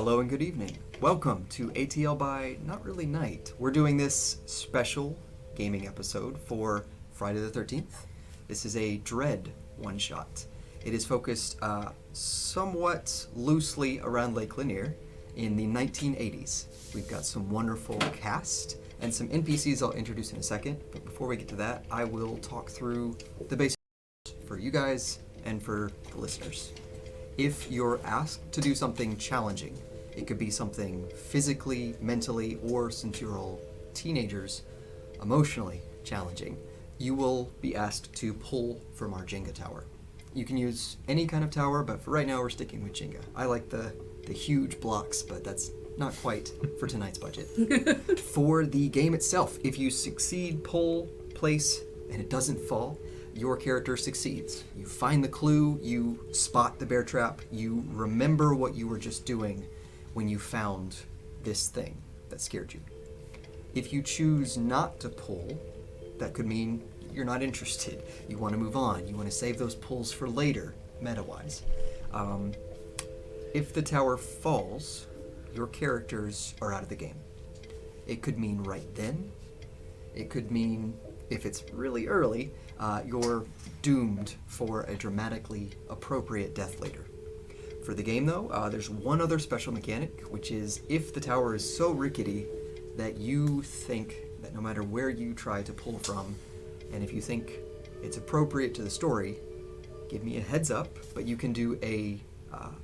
Hello and good evening. Welcome to ATL by Not Really Night. We're doing this special gaming episode for Friday the 13th. This is a Dread one-shot. It is focused somewhat loosely around Lake Lanier in the 1980s. We've got some wonderful cast and some NPCs I'll introduce in a second, but before we get to that, I will talk through the basics for you guys and for the listeners. If you're asked to do something challenging, it could be something physically, mentally, or since you're all teenagers, emotionally challenging, you will be asked to pull from our Jenga tower. You can use any kind of tower, but for right now we're sticking with Jenga. I like the huge blocks, but that's not quite for tonight's budget. For the game itself, if you succeed, pull, place, and it doesn't fall, your character succeeds. You find the clue, you spot the bear trap, you remember what you were just doing when you found this thing that scared you. If you choose not to pull, that could mean you're not interested. You want to move on. You want to save those pulls for later, meta-wise. If the tower falls, your characters are out of the game. It could mean right then. It could mean, if it's really early, you're doomed for a dramatically appropriate death later. For the game, though, there's one other special mechanic, which is if the tower is so rickety that you think that no matter where you try to pull from, and if you think it's appropriate to the story, give me a heads up, but you can do a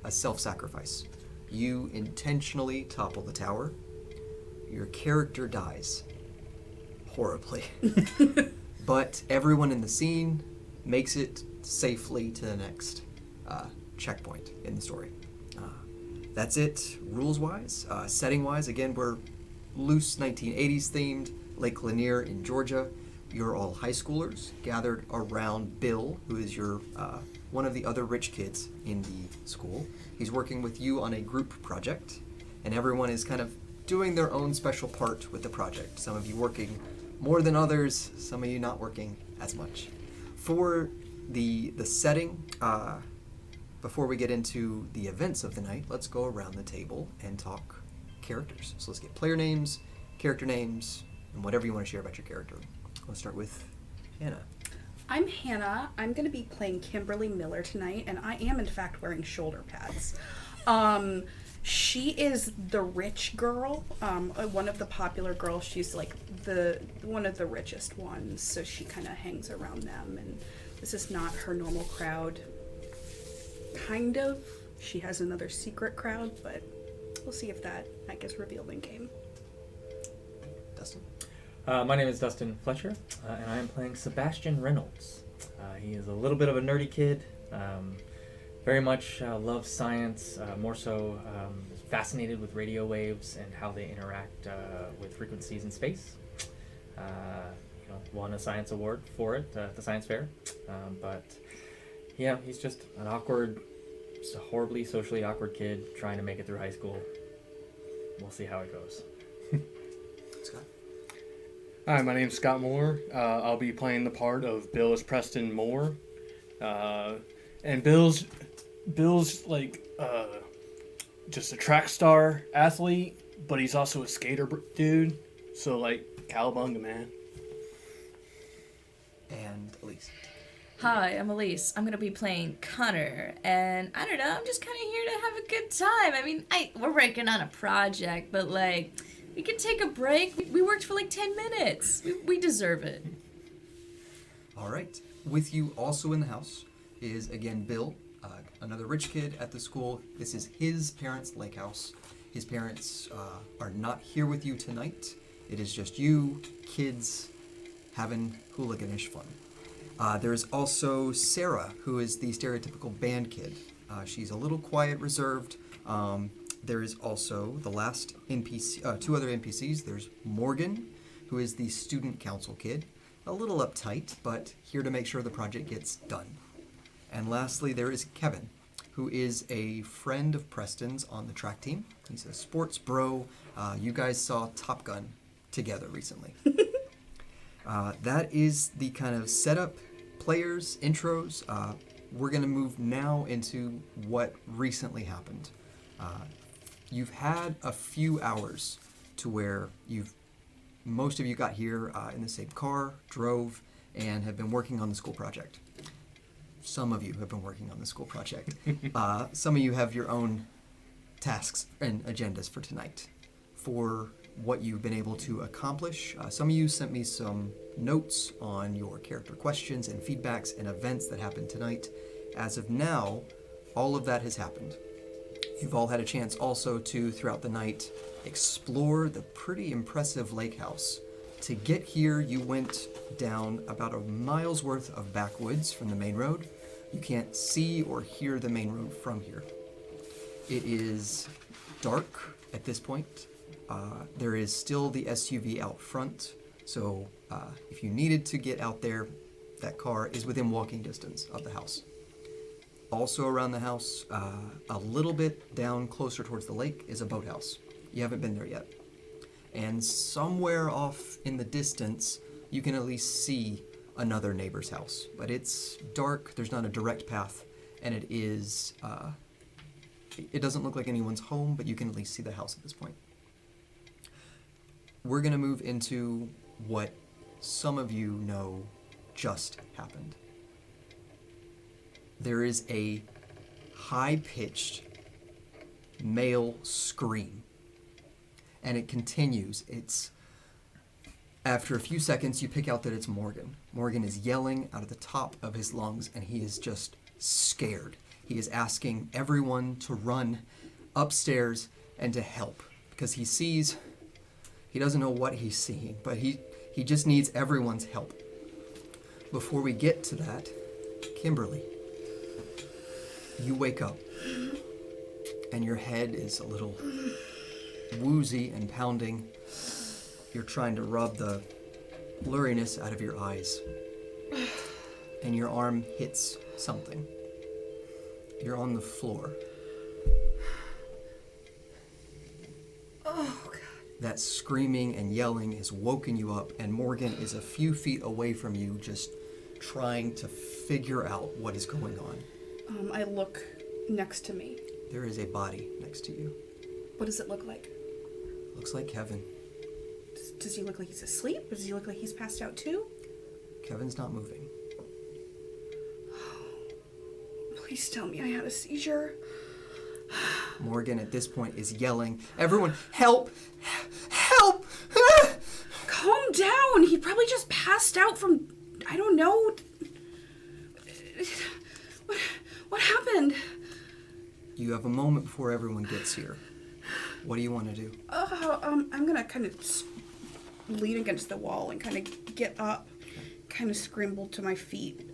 self-sacrifice. You intentionally topple the tower. Your character dies horribly. But everyone in the scene makes it safely to the next checkpoint in the story. That's it, rules-wise. Setting-wise, again, we're loose 1980s themed, Lake Lanier in Georgia. You're all high schoolers gathered around Bill, who is your one of the other rich kids in the school. He's working with you on a group project, and everyone is kind of doing their own special part with the project. Some of you working more than others, some of you not working as much. For the setting, before we get into the events of the night, let's go around the table and talk characters. So let's get player names, character names, and whatever you want to share about your character. Let's start with Hannah. I'm Hannah. I'm going to be playing Kimberly Miller tonight, and I am in fact wearing shoulder pads. She is the rich girl, one of the popular girls. She's like one of the richest ones, so she kind of hangs around them, and this is not her normal crowd. Kind of. She has another secret crowd, but we'll see if that gets revealed in game. Dustin. My name is Dustin Fletcher, and I am playing Sebastian Reynolds. He is a little bit of a nerdy kid, very much loves science, more so is fascinated with radio waves and how they interact with frequencies in space. Won a science award for it at the science fair, but yeah, he's just an just a horribly socially awkward kid trying to make it through high school. We'll see how it goes. Scott. Hi, my name's Scott Moore. I'll be playing the part of Bill as Preston Moore. And Bill's like just a track star athlete, but he's also a skater dude. So like cowabunga, man. And Elyse. Hi, I'm Elyse. I'm going to be playing Connor, and I don't know, I'm just kind of here to have a good time. I mean, we're working on a project, but like, we could take a break. We worked for like 10 minutes. We deserve it. All right. With you also in the house is, again, Bill, another rich kid at the school. This is his parents' lake house. His parents are not here with you tonight. It is just you, kids, having hooliganish fun. There is also Sarah, who is the stereotypical band kid. She's a little quiet, reserved. There is also the last NPC, two other NPCs. There's Morgan, who is the student council kid. A little uptight, but here to make sure the project gets done. And lastly, there is Kevin, who is a friend of Preston's on the track team. He's a sports bro. You guys saw Top Gun together recently. That is the kind of setup, players, intros. We're going to move now into what recently happened. you've had a few hours to where most of you got here in the same car, drove, and have been working on the school project. Some of you have been working on the school project. Some of you have your own tasks and agendas for tonight. For what you've been able to accomplish, some of you sent me some notes on your character questions and feedbacks and events that happened tonight. As of now, all of that has happened. You've all had a chance also to, throughout the night, explore the pretty impressive lake house. To get here, you went down about a mile's worth of backwoods from the main road. You can't see or hear the main road from here. It is dark at this point. There is still the SUV out front, so if you needed to get out there, that car is within walking distance of the house. Also around the house, a little bit down closer towards the lake, is a boathouse. You haven't been there yet. And somewhere off in the distance, you can at least see another neighbor's house. But it's dark, there's not a direct path, and it is, it doesn't look like anyone's home, but you can at least see the house at this point. We're going to move into what some of you know just happened. There is a high-pitched male scream, and it continues. After a few seconds, you pick out that it's Morgan. Morgan is yelling out of the top of his lungs, and he is just scared. He is asking everyone to run upstairs and to help, because he doesn't know what he's seeing, but he just needs everyone's help. Before we get to that, Kimberly, you wake up, and your head is a little woozy and pounding. You're trying to rub the blurriness out of your eyes, and your arm hits something. You're on the floor. Oh, God. That screaming and yelling has woken you up, and Morgan is a few feet away from you, just trying to figure out what is going on. I look next to me. There is a body next to you. What does it look like? Looks like Kevin. Does he look like he's asleep? Or does he look like he's passed out too? Kevin's not moving. Please tell me I had a seizure. Morgan at this point is yelling, "Everyone, help! Help!" Calm down. He probably just passed out from, I don't know. What happened? You have a moment before everyone gets here. What do you want to do? I'm gonna kind of lean against the wall and kind of get up, kind of scramble to my feet.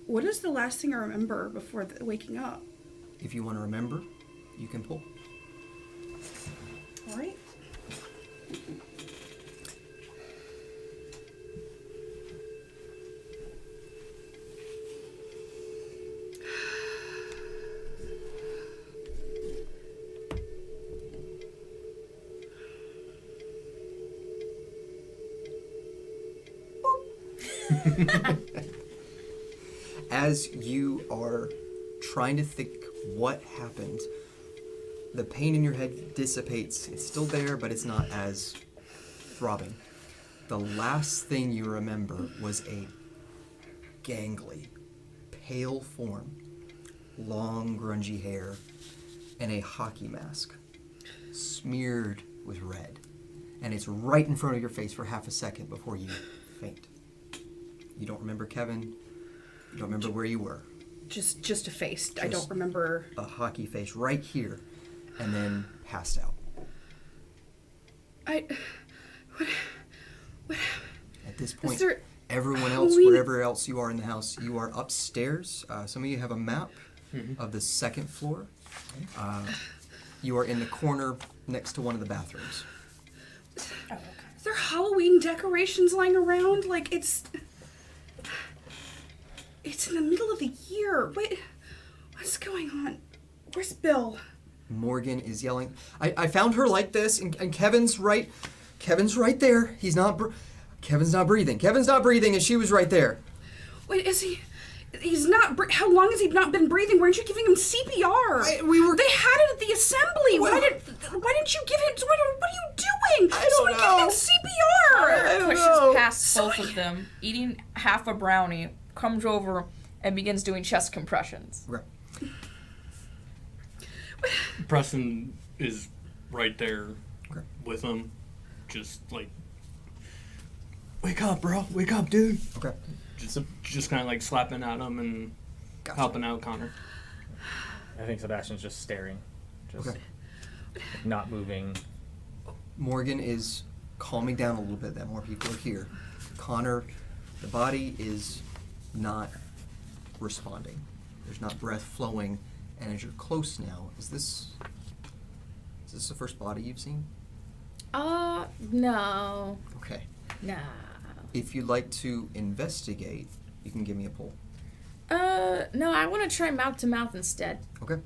What is the last thing I remember before waking up? If you want to remember, you can pull. All right. As you are trying to think what happened, the pain in your head dissipates. It's still there, but it's not as throbbing. The last thing you remember was a gangly, pale form, long, grungy hair, and a hockey mask, smeared with red. And it's right in front of your face for half a second before you faint. You don't remember Kevin. You don't remember where you were. Just a face. I don't remember. A hockey face right here, and then passed out. What? At this point, there everyone else, Halloween? wherever else you are in the house, you are upstairs. Some of you have a map of the second floor. You are in the corner next to one of the bathrooms. Oh, okay. Is there Halloween decorations lying around? Like, it's in the middle of the year. Wait, what's going on? Where's Bill? Morgan is yelling, I found her like this, and Kevin's right there. Kevin's not breathing. Kevin's not breathing, and she was right there. Wait, is He's not. How long has he not been breathing? Weren't you giving him CPR? They had it at the assembly. Well, why didn't you give him? What are you doing? I don't Someone know. give him CPR. I don't Pushes know. past both of them, eating half a brownie, comes over and begins doing chest compressions. Okay. Preston is right there Okay. with him, just like, wake up, bro, wake up, dude. Okay. Just kind of like slapping at him and Gotcha. helping out Connor. I think Sebastian's just staring, just Okay. not moving. Morgan is calming down a little bit that more people are here. Connor, the body is not responding. There's not breath flowing, and as you're close now, is this the first body you've seen? No. Okay. Nah. If you'd like to investigate, you can give me a pull. No, I want to try mouth to mouth instead. Okay.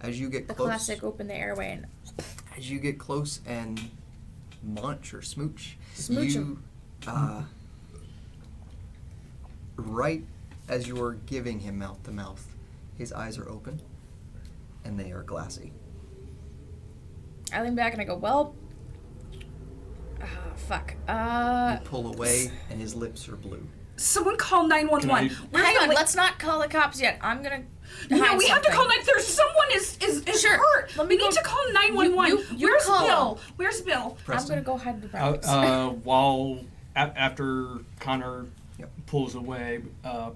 As you get The close, classic open the airway and as you get close and munch or smooch, Smooch you, right as you're giving him mouth to mouth, his eyes are open, and they are glassy. I lean back and I go, well, fuck. You pull away, and his lips are blue. Someone call 911. Hang on, let's not call the cops yet. I'm gonna. No, hide we have to something. call. There's someone is Sure. hurt. Let me we need go- to call 911. you Where's call Bill? him. Where's Bill? I'm Preston. gonna go hide the brownies. While after Connor Yep. pulls away,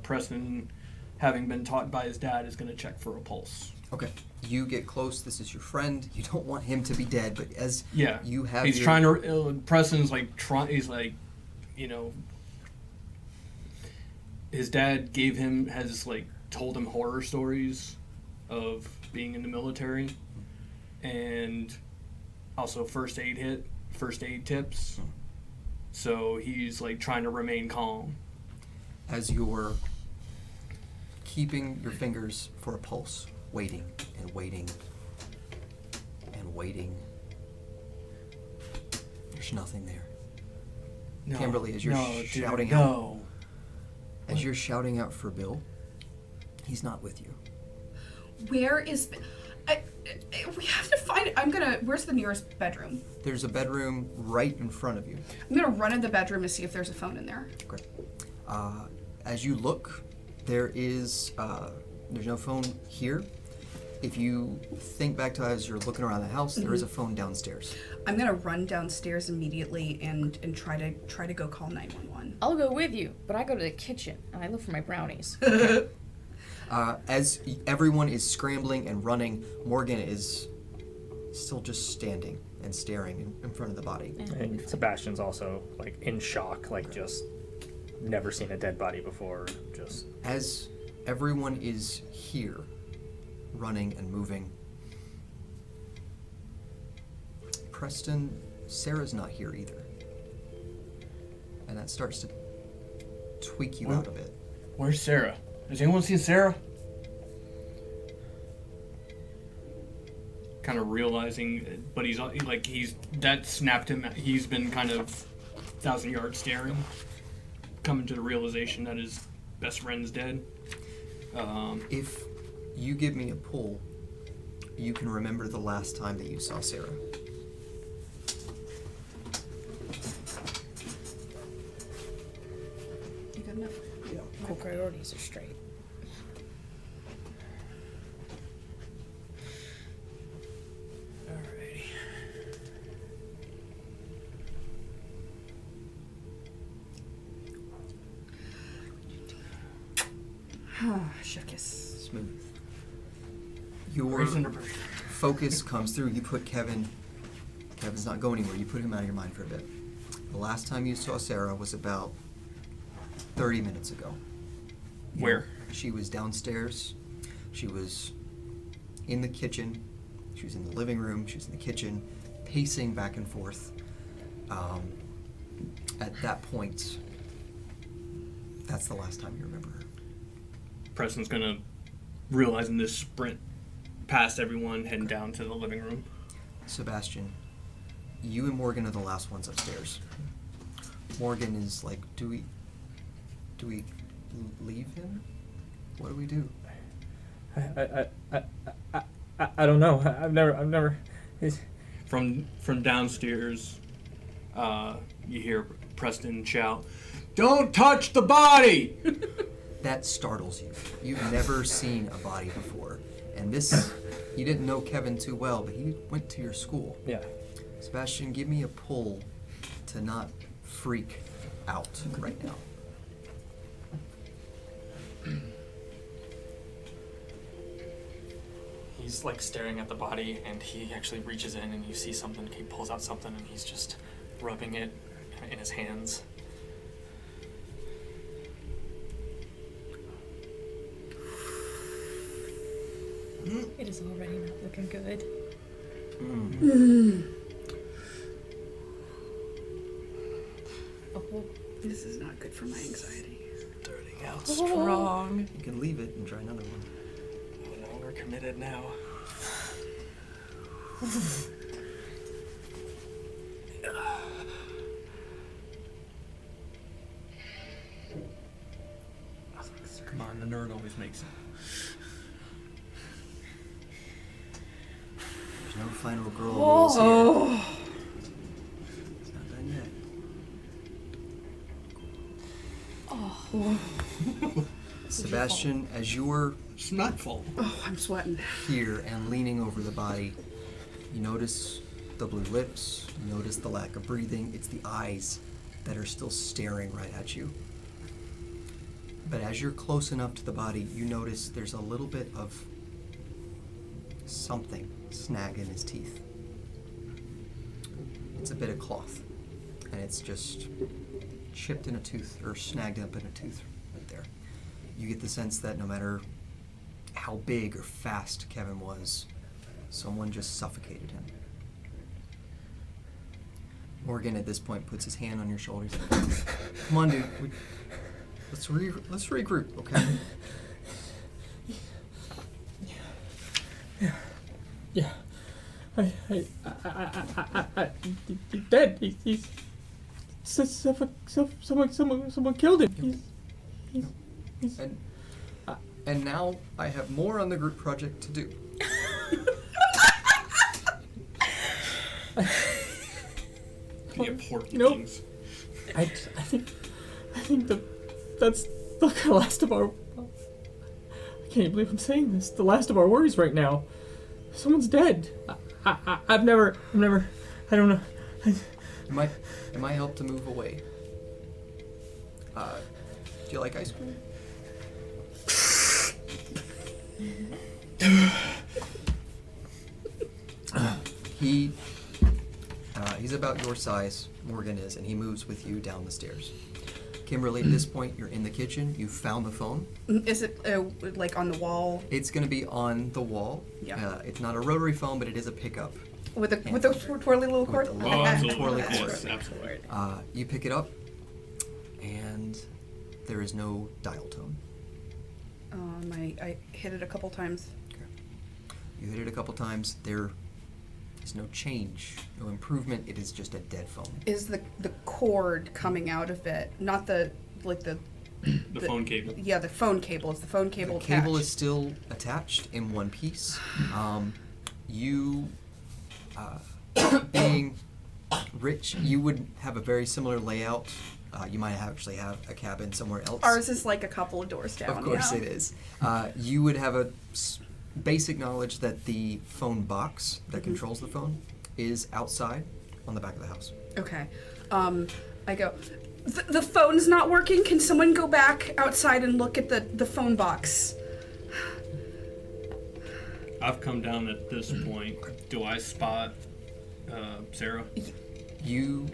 Preston, having been taught by his dad, is going to check for a pulse. Okay. You get close. This is your friend. You don't want him to be dead, but as Yeah, you have he's your, trying to. Preston's like trying. He's like, you know, his dad has like told him horror stories of being in the military, and also first aid tips. So he's like trying to remain calm. as you're keeping your fingers for a pulse, waiting and waiting and waiting. There's nothing there. No, Kimberly, as you're no, shouting dude, out, no. as you're shouting out for Bill, he's not with you. Where is? We have to find it. Where's the nearest bedroom? There's a bedroom right in front of you. I'm gonna run in the bedroom and see if there's a phone in there. Okay. As you look, there's no phone here. If you think back to as you're looking around the house, there is a phone downstairs. I'm gonna run downstairs immediately and try to go call 911. I'll go with you, but I go to the kitchen and I look for my brownies. As everyone is scrambling and running, Morgan is still just standing and staring in front of the body. And Sebastian's also like in shock, like just never seen a dead body before. Just As everyone is here, running and moving, Preston, Sarah's not here either. And that starts to tweak you out a bit. Where's Sarah? Has anyone seen Sarah? Kind of realizing, but he's that snapped him. He's been kind of 1,000-yard staring, coming to the realization that his best friend's dead. If you give me a pull, you can remember the last time that you saw Sarah. You good enough? Yeah. My priorities are straight. Alrighty. Shuckus. Smooth. Your Raise under pressure. focus comes through. You put Kevin's not going anywhere. You put him out of your mind for a bit. The last time you saw Sarah was about 30 minutes ago. Where? She was downstairs. She was in the kitchen. She was in the living room. She was in the kitchen, pacing back and forth. At that point, that's the last time you remember her. Preston's gonna realizing this sprint past everyone, heading down to the living room. Sebastian, you and Morgan are the last ones upstairs. Morgan is like, do we leave him? What do we do? I don't know. I've never. From downstairs, you hear Preston shout, "Don't touch the body!" That startles you. You've never seen a body before. And this, you didn't know Kevin too well, but he went to your school. Yeah. Sebastian, give me a pull to not freak out right now. He's like staring at the body, and he actually reaches in and you see something. He pulls out something and he's just rubbing it in his hands. It is already not looking good. Oh, This is not good for my anxiety. Starting out strong. You can leave it and try another one. No longer committed now. Come on, the nerd always makes it. There's no final girl rules here. It's not done yet. Sebastian, as you're It's not full. Oh, I'm sweating. here and leaning over the body, you notice the blue lips, you notice the lack of breathing. It's the eyes that are still staring right at you. But as you're close enough to the body, you notice there's a little bit of something snag in his teeth. It's a bit of cloth, and it's just chipped in a tooth or snagged up in a tooth right there. You get the sense that no matter how big or fast Kevin was, someone just suffocated him. Morgan at this point puts his hand on your shoulder. He's like, "Come on, dude. Let's regroup, okay?" Yeah. He's dead. He's someone killed him. He's And now I have more on the group project to do. The important Nope. things. I think that's the last of our. I can't believe I'm saying this. The last of our worries right now. Someone's dead. I've never. I don't know. It might help to move away. Do you like ice cream? He's about your size, Morgan is, and he moves with you down the stairs. Kimberly, at this point, you're in the kitchen. You found the phone. Is it like on the wall It's going to be on the wall. Yeah. It's not a rotary phone, but it is a pickup. with a twirly little cord? With the Oh, long absolutely. twirly Of cord. course, absolutely. You pick it up, and there is no dial tone. I hit it a couple times. You hit it a couple times. There is no change, no improvement. It is just a dead phone. Is the cord coming out of it? Not the The phone cable. Yeah, the phone cable. Is the phone cable The cable attached? is still attached in one piece. You, being rich, you would have a very similar layout. You might actually have a cabin somewhere else. Ours is like a couple of doors down. Of course yeah. it is. You would have a basic knowledge that the phone box that controls the phone is outside on the back of the house. Okay. I go, the phone's not working. Can someone go back outside and look at the phone box? I've come down at this point. Do I spot Sarah? You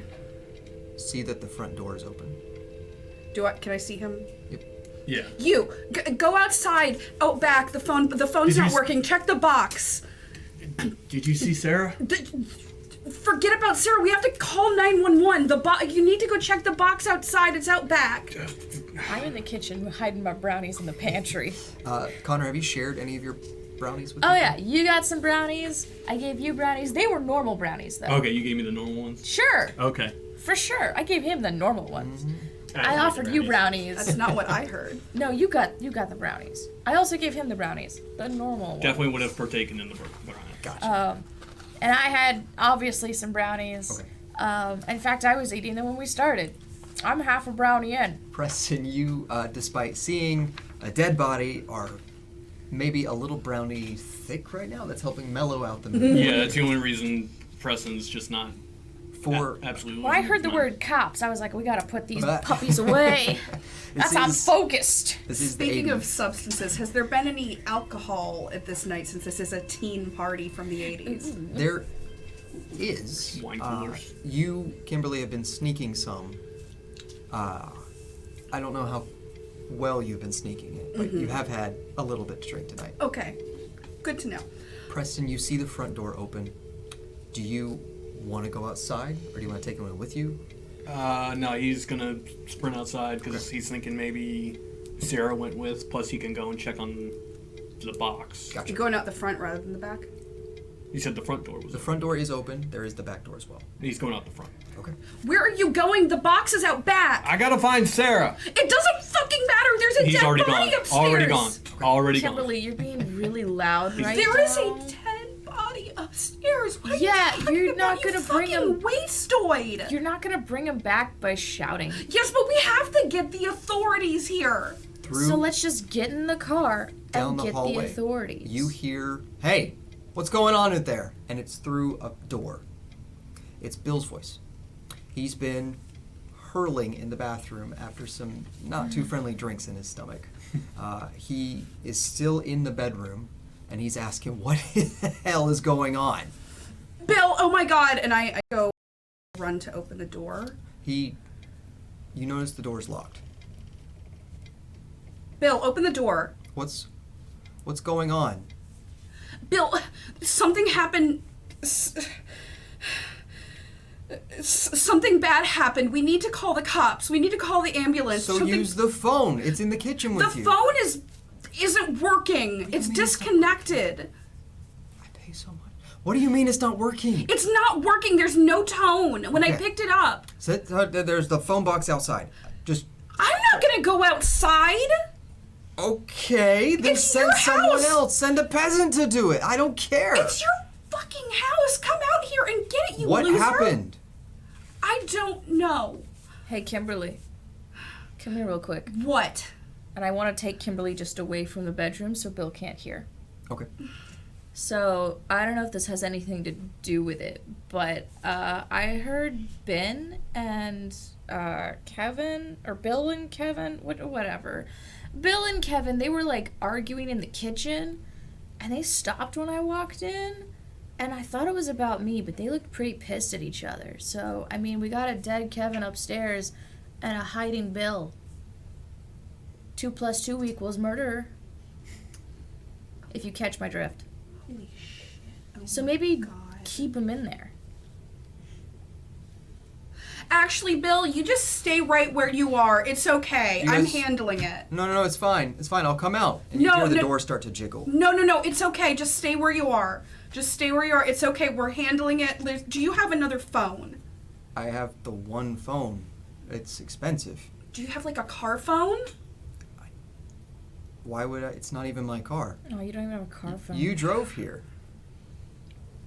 see that the front door is open. Can I see him? Yep. Yeah. You go outside, out back. The phone's Did you not working. Check the box. Did you see Sarah? Forget about Sarah. We have to call 911. You need to go check the box outside. It's out back. I'm in the kitchen hiding my brownies in the pantry. Connor, have you shared any of your brownies with Oh people? yeah, you got some brownies. I gave you brownies. They were normal brownies though. Okay, you gave me the normal ones? Sure, Okay. for sure. I gave him the normal ones. I offered you brownies. That's not what I heard. No, you got the brownies. I also gave him the brownies, the normal one. Definitely would have partaken in the brownie. Gotcha. And I had obviously some brownies. Okay. In fact, I was eating them when we started. I'm half a brownie in. Preston, you, despite seeing a dead body, are maybe a little brownie thick right now. That's helping mellow out the mood. Yeah, that's the only reason Preston's just not absolutely. When I heard the not. word cops, I was like, we gotta put these puppies away. I'm focused. Speaking of substances, has there been any alcohol at this night since this is a teen party from the 80s? There is. Wine coolers. You, Kimberly, have been sneaking some. I don't know how well you've been sneaking it, but you have had a little bit to drink tonight. Okay, good to know. Preston, you see the front door open. Do you want to go outside, or do you want to take anyone with you? No, he's gonna sprint outside because he's thinking maybe Sarah went with. Plus, he can go and check on the box. Gotcha. You're going out the front rather than the back? You said the front door was The open. front door is open. There is the back door as well. He's going out the front. Okay. Where are you going? The box is out back. I gotta find Sarah. It doesn't fucking matter. There's a He's dead already body gone. upstairs. Already gone. Already gone. Kimberly, you're being really loud right There now. is a dead body upstairs. What are you Yeah, talking you're about, not gonna you bring fucking him- wastoid. You're not gonna bring him back by shouting. Yes, but we have to get the authorities here. Through So let's just get in the car down and the get hallway, the authorities. you hear, "Hey, what's going on in there?" And it's through a door. It's Bill's voice. He's been hurling in the bathroom after some not too friendly drinks in his stomach. He is still in the bedroom, and he's asking, "What the hell is going on?" Bill, oh my god. And I go run to open the door. You notice the door's locked. Bill, open the door. What's going on? Bill, something happened. Something bad happened. We need to call the cops. We need to call the ambulance. So use the phone. It's in the kitchen with The you. phone isn't working. do you It's mean disconnected. I pay so much. What do you mean it's not working? It's not working. There's no tone when I Okay. picked it up. There's the phone box outside. Just I'm not gonna go outside. okay. Then It's send your someone house. else. Send a peasant to do it. I don't care. It's your fucking house. Come out here and get it, you What loser. happened? I don't know. Hey, Kimberly. Come here real quick. What? And I want to take Kimberly just away from the bedroom so Bill can't hear. Okay. So, I don't know if this has anything to do with it, but I heard Ben and Kevin, or Bill and Kevin, whatever. Bill and Kevin, they were like arguing in the kitchen, and they stopped when I walked in, and I thought it was about me, but they looked pretty pissed at each other. So, I mean, we got a dead Kevin upstairs and a hiding Bill. 2 + 2 = murder. If you catch my drift. Holy shit. Oh So my maybe God. keep him in there. Actually, Bill, you just stay right where you are. It's okay. You I'm guys- handling it. No, it's fine. It's fine. I'll come out. And you No, hear the no. door start to jiggle. No. It's okay. Just stay where you are. Just stay where you are. It's okay. We're handling it. Do you have another phone? I have the one phone. It's expensive. Do you have like a car phone? Why would I? It's not even my car. No, you don't even have a car phone. You drove here.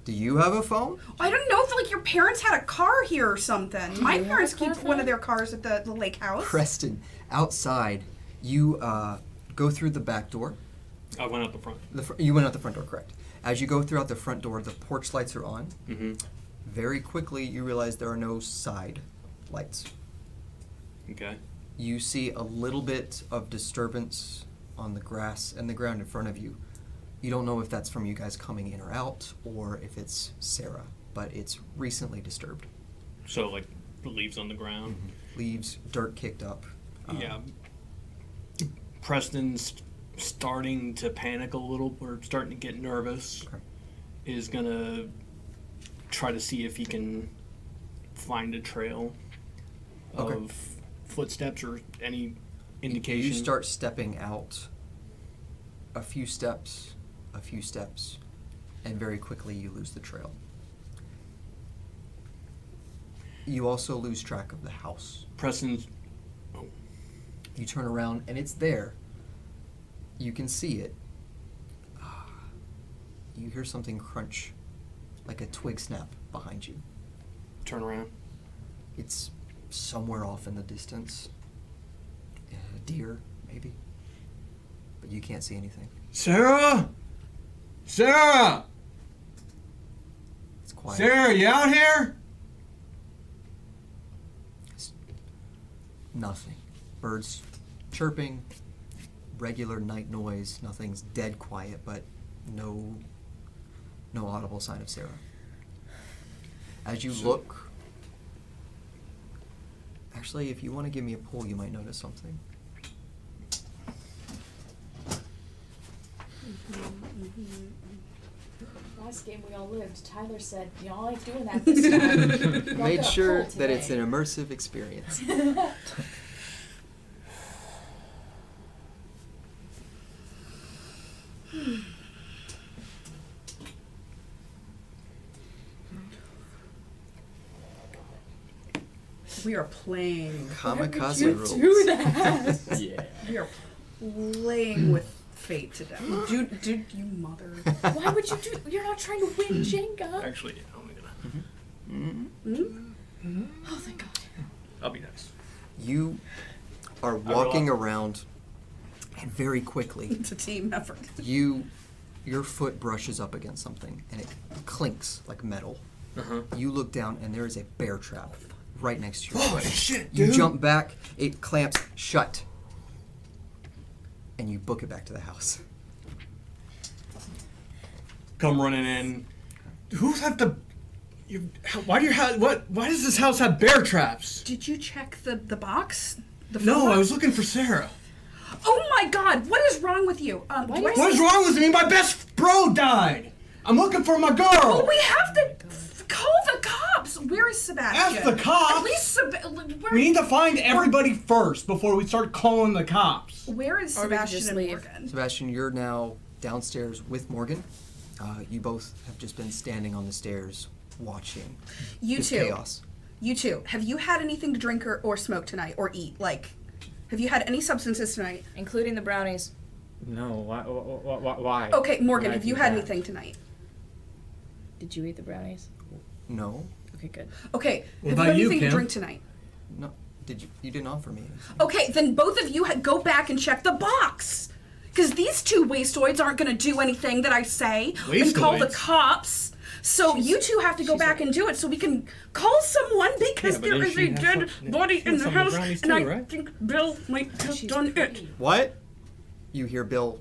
Do you have a phone? I don't know if like your parents had a car here or something. My you have parents a car keep one phone? of their cars at the lake house. Preston, outside, you go through the back door. I went out the front. You went out the front door, correct. As you go throughout the front door, the porch lights are on. Mm-hmm. Very quickly, you realize there are no side lights. Okay. You see a little bit of disturbance on the grass and the ground in front of you. You don't know if that's from you guys coming in or out, or if it's Sarah, but it's recently disturbed. So, like, the leaves on the ground. Leaves, dirt kicked up. Yeah. Preston's starting to panic a little, or starting to get nervous. Okay. Is gonna try to see if he can find a trail Okay. of footsteps or any indication. You start stepping out a few steps, and very quickly you lose the trail. You also lose track of the house. Preston's Oh. You turn around and it's there. You can see it. You hear something crunch, like a twig snap behind you. Turn around. It's somewhere off in the distance. A deer, maybe. But you can't see anything. Sarah! Sarah! It's quiet. Sarah, you out here? It's nothing. Birds chirping, regular night noise. Nothing's dead quiet, but no audible sign of Sarah. As you look, actually, if you want to give me a pull, you might notice something. Last game we all lived, Tyler said, y'all ain't doing that this time. Y'all Made got a sure pull that it's today. an immersive experience. We are playing. Kamikaze You rules. do that. Yeah. We are playing with fate today. Dude, you mother. Why would you do? You're not trying to win Jenga. Actually, I'm gonna. Oh, thank God. I'll be nice. You are walking around, and very quickly, It's a team effort. your foot brushes up against something, and it clinks like metal. Uh-huh. You look down, and there is a bear trap right next to your Oh, foot. shit, You dude. jump back, it clamps shut, and you book it back to the house. Come running in. Who's have the... Why do your house... Why does this house have bear traps? Did you check the box? The No, phone I was box? looking for Sarah. Oh my God! What is wrong with you? Why do do I you- What is wrong with me? My best bro died. I'm looking for my girl. Oh, we have to call the cops. Where is Sebastian? F the cops. At least where, We need to find everybody first before we start calling the cops. where is Or we could Sebastian just and leave. Morgan? Sebastian, you're now downstairs with Morgan. You both have just been standing on the stairs watching You this two. chaos. You two. Have you had anything to drink or smoke tonight or eat? Like, have you had any substances tonight? Including the brownies. No, why? Okay, Morgan, Would I have you do had that? anything tonight? Did you eat the brownies? No, Okay, good. Okay, What have you about had you, anything to Kim? drink tonight? no. Did you? You didn't offer me anything. Okay, then both of you go back and check the box. Because these two wastoids aren't going to do anything that I say and call the Wastoids? cops. So you two have to go back and do it so we can call someone because Yeah, but there then is she a has dead some- body she in has the some of the house. brownies And too, I right? think Bill might have She's done pretty. it. What? You hear Bill.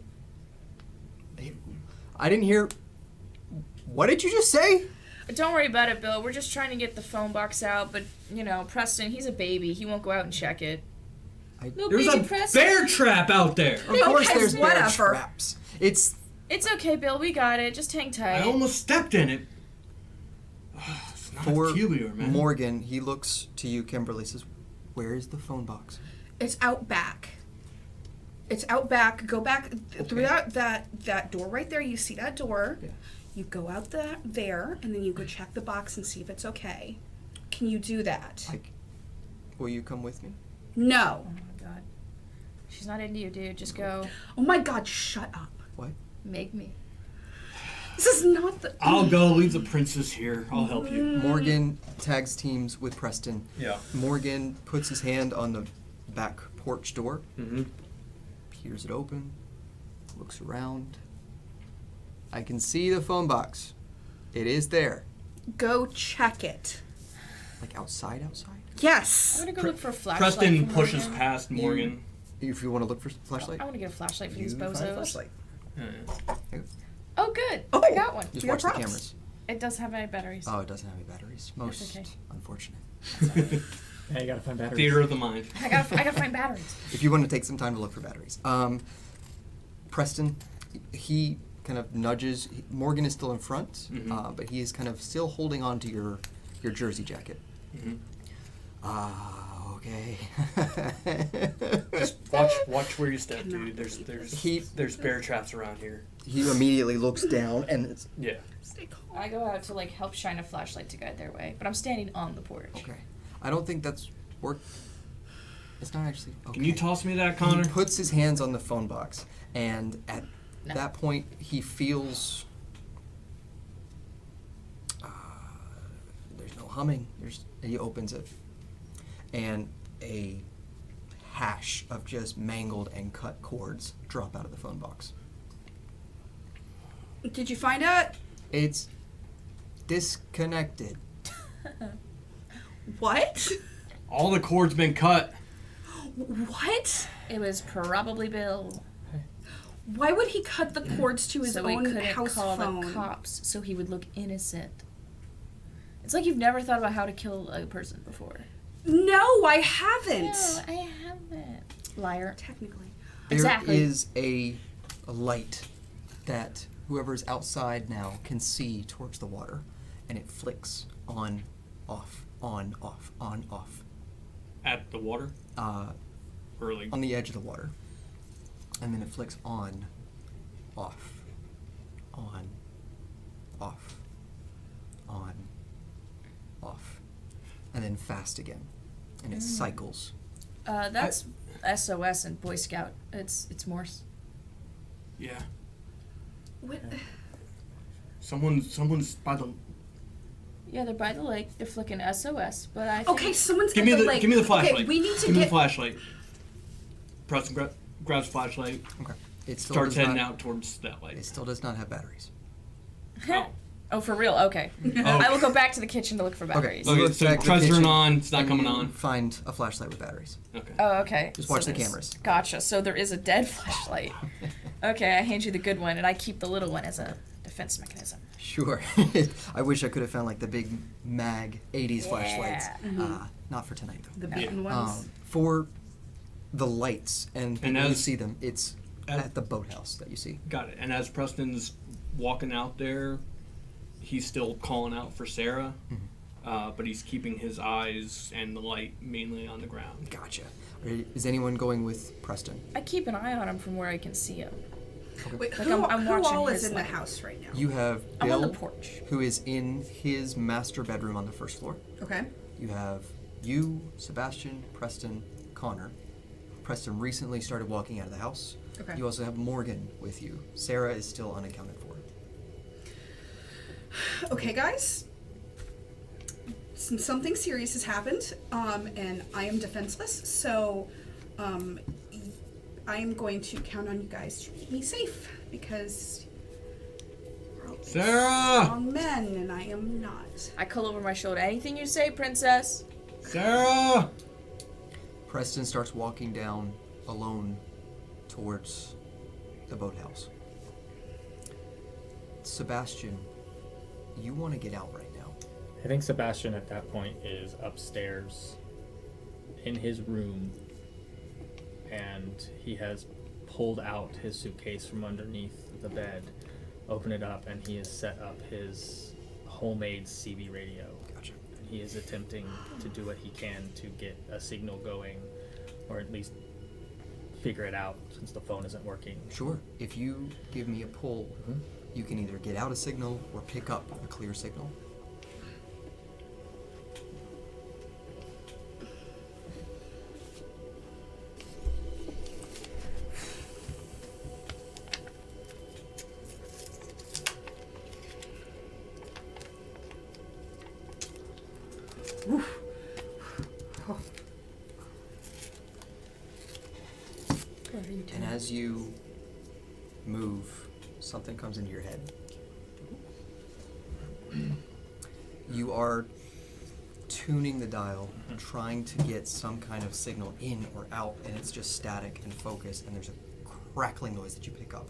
I didn't hear. What did you just say? Don't worry about it, Bill. We're just trying to get the phone box out, but, you know, Preston, he's a baby. He won't go out and check it. Little There's baby a Preston. bear trap out there. Of course, Okay, there's bear whatever. traps. It's It's okay, Bill. We got it. Just hang tight. I almost stepped in it. It's not for a tubular, man. Morgan. He looks to you, Kimberly. Says, "Where is the phone box?" It's out back. It's out back. Go back through that door right there. You see that door. Yeah. You go out there, and then you go check the box and see if it's okay. Can you do that? Like, will you come with me? No. Oh, my God. She's not into you, dude. Just go. Oh my God, shut up. What? Make me. This is not the... I'll go. Leave the princess here. I'll help you. Morgan tags teams with Preston. Yeah. Morgan puts his hand on the back porch door, Mm-hmm. peers it open, looks around. I can see the phone box. It is there. Go check it. Like outside? I'm Yes. gonna go look for a flashlight. Preston for pushes Morgan. past Morgan. If you want to look for flashlight, I want to get a flashlight for these you find a bozos. flashlight. Yeah. Oh, good. Oh, I got one. Just Your watch the props. cameras. It does have any batteries. Oh, it doesn't have any batteries. Most okay. unfortunate. Yeah, you gotta find batteries. Theater of the mind. I gotta find batteries. If you want to take some time to look for batteries. Preston, he kind of nudges. Morgan is still in front, Mhm. but he is kind of still holding on to your jersey jacket. Mhm. Okay. Just watch where you step, dude. There's bear traps around here. He immediately looks down and it's Yeah. Stay calm. I go out to like help shine a flashlight to guide their way, but I'm standing on the porch. okay. I don't think that's work. It's not actually. Okay. Can you toss me that, Connor? He puts his hands on the phone box, and at No. that point, he feels. There's no humming. He opens it, and a hash of just mangled and cut cords drop out of the phone box. Did you find out? It's disconnected. What? All the cords been cut. What? It was probably Bill. Why would he cut the cords to his So he own couldn't house call phone? the cops, so he would look innocent. It's like you've never thought about how to kill a person before. No, I haven't. No, I haven't. Liar. Technically. There Exactly. is a light that whoever's outside now can see towards the water, and it flicks on, off, on, off, on, off. At the water? Early. On the edge of the water. And then it flicks on, off, on, off, on, off. And then fast again. And it cycles. That's SOS and Boy Scout. It's Morse. Yeah. What? Someone's by the... Yeah, they're by the lake. They're flicking SOS, but I think... Okay, someone's Give at me the the lake. give me the flashlight. Okay, we need to give me get. the flashlight. Preston grabs flashlight. Okay. It still Starts does heading not, out towards that light. It still does not have batteries. Oh. Oh, for real? Okay. I will go back to the kitchen to look for batteries. Okay. Okay, so Back to the tries to turn kitchen, on. It's not and coming you on. Find a flashlight with batteries. Okay. Oh, okay. Just So watch the there's- cameras. Gotcha. So there is a dead flashlight. Okay, I hand you the good one, and I keep the little one as a defense mechanism. Sure. I wish I could have found like the big mag 80s flashlights. Not for tonight though. The beaten ones. For the lights and people who as- see them, it's at the boathouse that you see. Got it. And as Preston's walking out there, he's still calling out for Sarah, but he's keeping his eyes and the light mainly on the ground. Gotcha. Is anyone going with Preston? I keep an eye on him from where I can see him. Wait, Like, who, I'm who watching all his is in the light. house right now? You have I'm on the Bill, porch. who is in his master bedroom on the first floor. Okay. You have you, Sebastian, Preston, Connor. Preston recently started walking out of the house. Okay. You also have Morgan with you. Sarah is still unaccounted for. Okay, guys. Something serious has happened, and I am defenseless, so I am going to count on you guys to keep me safe, because we're all Sarah! strong men, and I am not. I call over my shoulder. Anything you say, princess? Sarah! Preston starts walking down alone towards the boathouse. Sebastian, you want to get out right now. I think Sebastian at that point is upstairs in his room, and he has pulled out his suitcase from underneath the bed, opened it up, and he has set up his homemade CB radio. Gotcha. And he is attempting to do what he can to get a signal going, or at least figure it out since the phone isn't working. Sure. If you give me a pull, you can either get out a signal or pick up a clear signal. And as you move, something comes into your head. You are tuning the dial, trying to get some kind of signal in or out, and it's just static and focused, and there's a crackling noise that you pick up.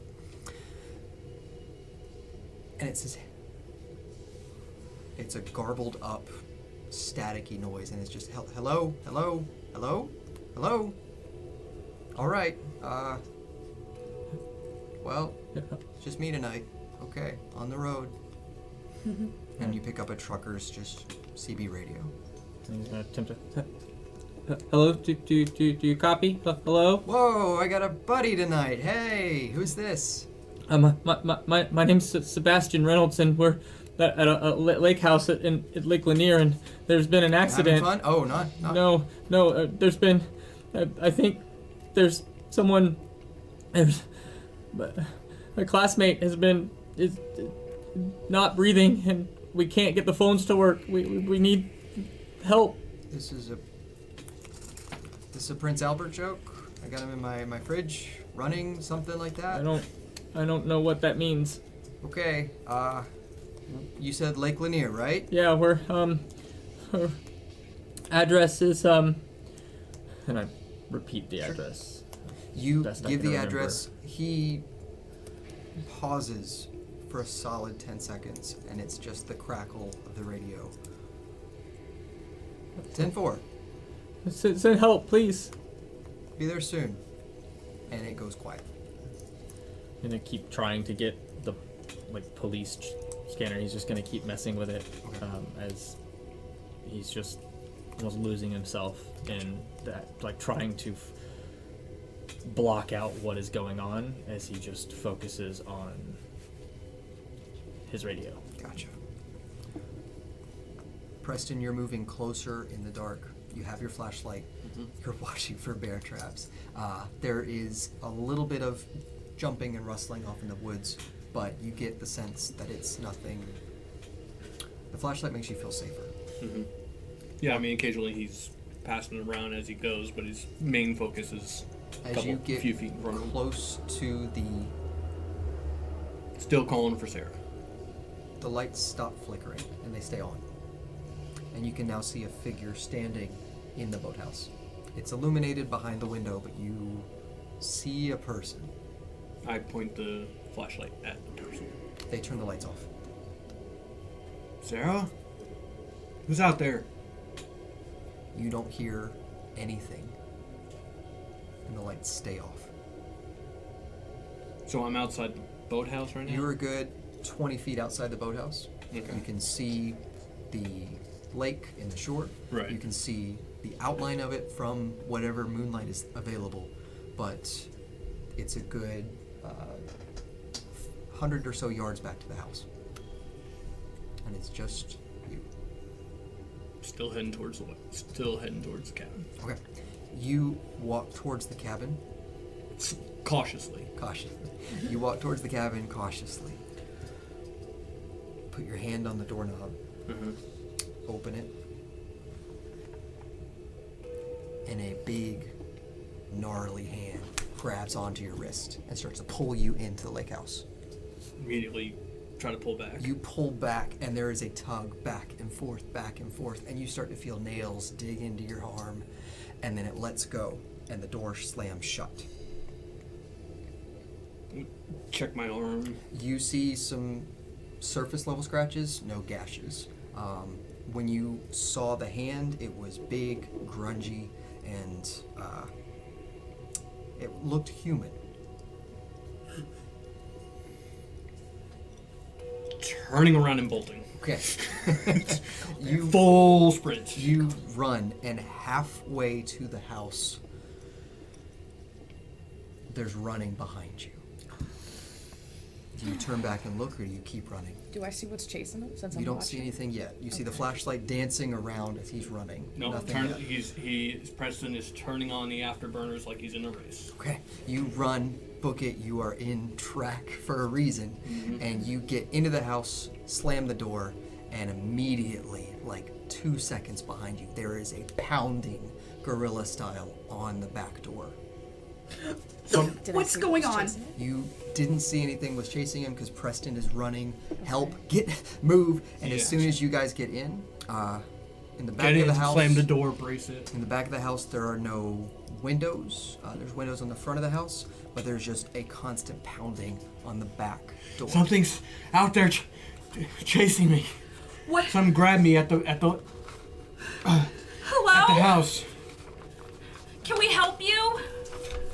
And it's a garbled up, staticky noise, and it's just, hello, hello, hello, hello. All right, well, it's just me tonight. Okay, on the road. And you pick up a trucker's just CB radio. And he's gonna attempt to. Hello, do you copy? Hello? Whoa, I got a buddy tonight. Hey, who's this? My name's Sebastian Reynolds, and we're at a lake house at Lake Lanier, and there's been an accident. Having fun? Oh, not. No, there's been I think there's someone. There's a classmate is not breathing, and we can't get the phones to work. We need help. This is a Prince Albert joke. I got him in my fridge, running, something like that. I don't know what that means. Okay. You said Lake Lanier, right? Yeah, her address is and I repeat the address. You Best I give can the remember. address. He pauses for a solid 10 seconds, and it's just the crackle of the radio. 10-4. Send help, please. Be there soon. And it goes quiet. I'm gonna keep trying to get the police scanner. He's just gonna keep messing with it as he's just almost losing himself in that, trying to block out what is going on as he just focuses on his radio. Gotcha. Preston, you're moving closer in the dark. You have your flashlight. You're watching for bear traps. There is a little bit of jumping and rustling off in the woods, but you get the sense that it's nothing. The flashlight makes you feel safer. Yeah, I mean, occasionally he's passing around as he goes, but his main focus is As you get few feet in front of him. close to Still calling for Sarah. the lights stop flickering and they stay on. And you can now see a figure standing in the boathouse. It's illuminated behind the window, but you see a person. I point the flashlight at the person. They turn the lights off. Sarah? Who's out there? You don't hear anything. And the lights stay off. So I'm outside the boathouse right now? You're a good 20 feet outside the boathouse. Okay. You can see the lake in the shore. Right. You can see the outline of it from whatever moonlight is available. But it's a good 100 or so yards back to the house. And it's just you. Still heading towards the cabin. Okay. You walk towards the cabin Cautiously. You walk towards the cabin cautiously. Put your hand on the doorknob. Open it. And a big, gnarly hand grabs onto your wrist and starts to pull you into the lake house. Immediately try to pull back. You pull back, and there is a tug back and forth, and you start to feel nails dig into your arm, and then it lets go, and the door slams shut. Check my arm. You see some surface level scratches, no gashes. When you saw the hand, it was big, grungy, and it looked human. Turning around and bolting. Okay. You Full sprint. You run, and halfway to the house, there's running behind you. Do you turn back and look, or do you keep running? Do I see what's chasing him since You I'm don't watching? see anything yet. You see the flashlight dancing around as he's running. No, Nothing yet. Preston is turning on the afterburners like he's in a race. Okay, you run, book it, you are in track for a reason, and you get into the house, slam the door, and immediately, 2 seconds behind you, there is a pounding gorilla style on the back door. Did I What's see going what was on? chasing it? You didn't see anything was chasing him because Preston is running, help, move, and as soon as you guys get in the back Get of the in, house, slam the door, brace it. in the back of the house, there are no windows. There's windows on the front of the house, but there's just a constant pounding on the back door. Something's out there chasing me. What? Some grabbed me at the Hello? house. Can we help you?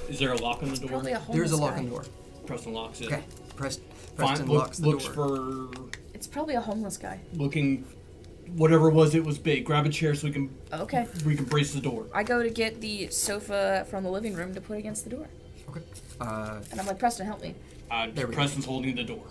Is there a lock on the door? Probably a homeless There's a lock guy. on the door. Preston locks it. Okay. Preston locks the looks door. for It's probably a homeless guy. looking. Whatever it was big. Grab a chair so we can Okay. brace the door. I go to get the sofa from the living room to put against the door. Okay. And I'm like, Preston, help me. There we go. Preston's holding the door.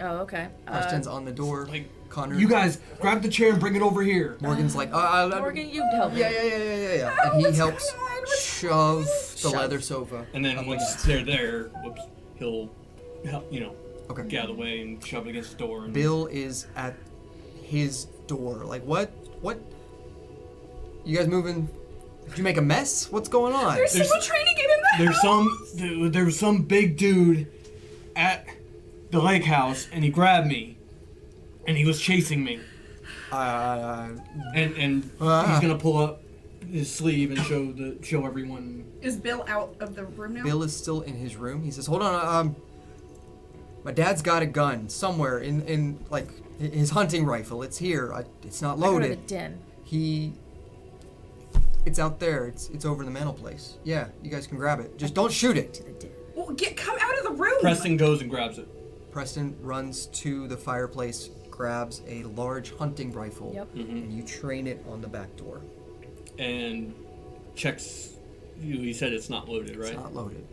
Oh, okay. Preston's on the door. Like, Connor. you guys grab the chair and bring it over here. Morgan's like, Morgan, you help me. Yeah. And he helps shove the Shove. leather sofa. And then once they're there, whoops, he'll help, Okay. get out of the way and shove it against the door. And Bill is at his door. Like, what? What? You guys moving? Did you make a mess? What's going on? There's someone trying to get in the house. There was some big dude at the lake house, and he grabbed me, and he was chasing me. And he's gonna pull up his sleeve and show everyone. Is Bill out of the room now? Bill is still in his room. He says, "Hold on. My dad's got a gun somewhere in like his hunting rifle. It's here. It's not I go to the loaded. den. It's out there. It's over in the mantel place. Yeah, you guys can grab it. Just don't shoot To it." the den. Well, come out of the room. Preston goes and grabs it. Preston runs to the fireplace, grabs a large hunting rifle, Yep. and you train it on the back door. And checks. He said it's not loaded, right? It's not loaded.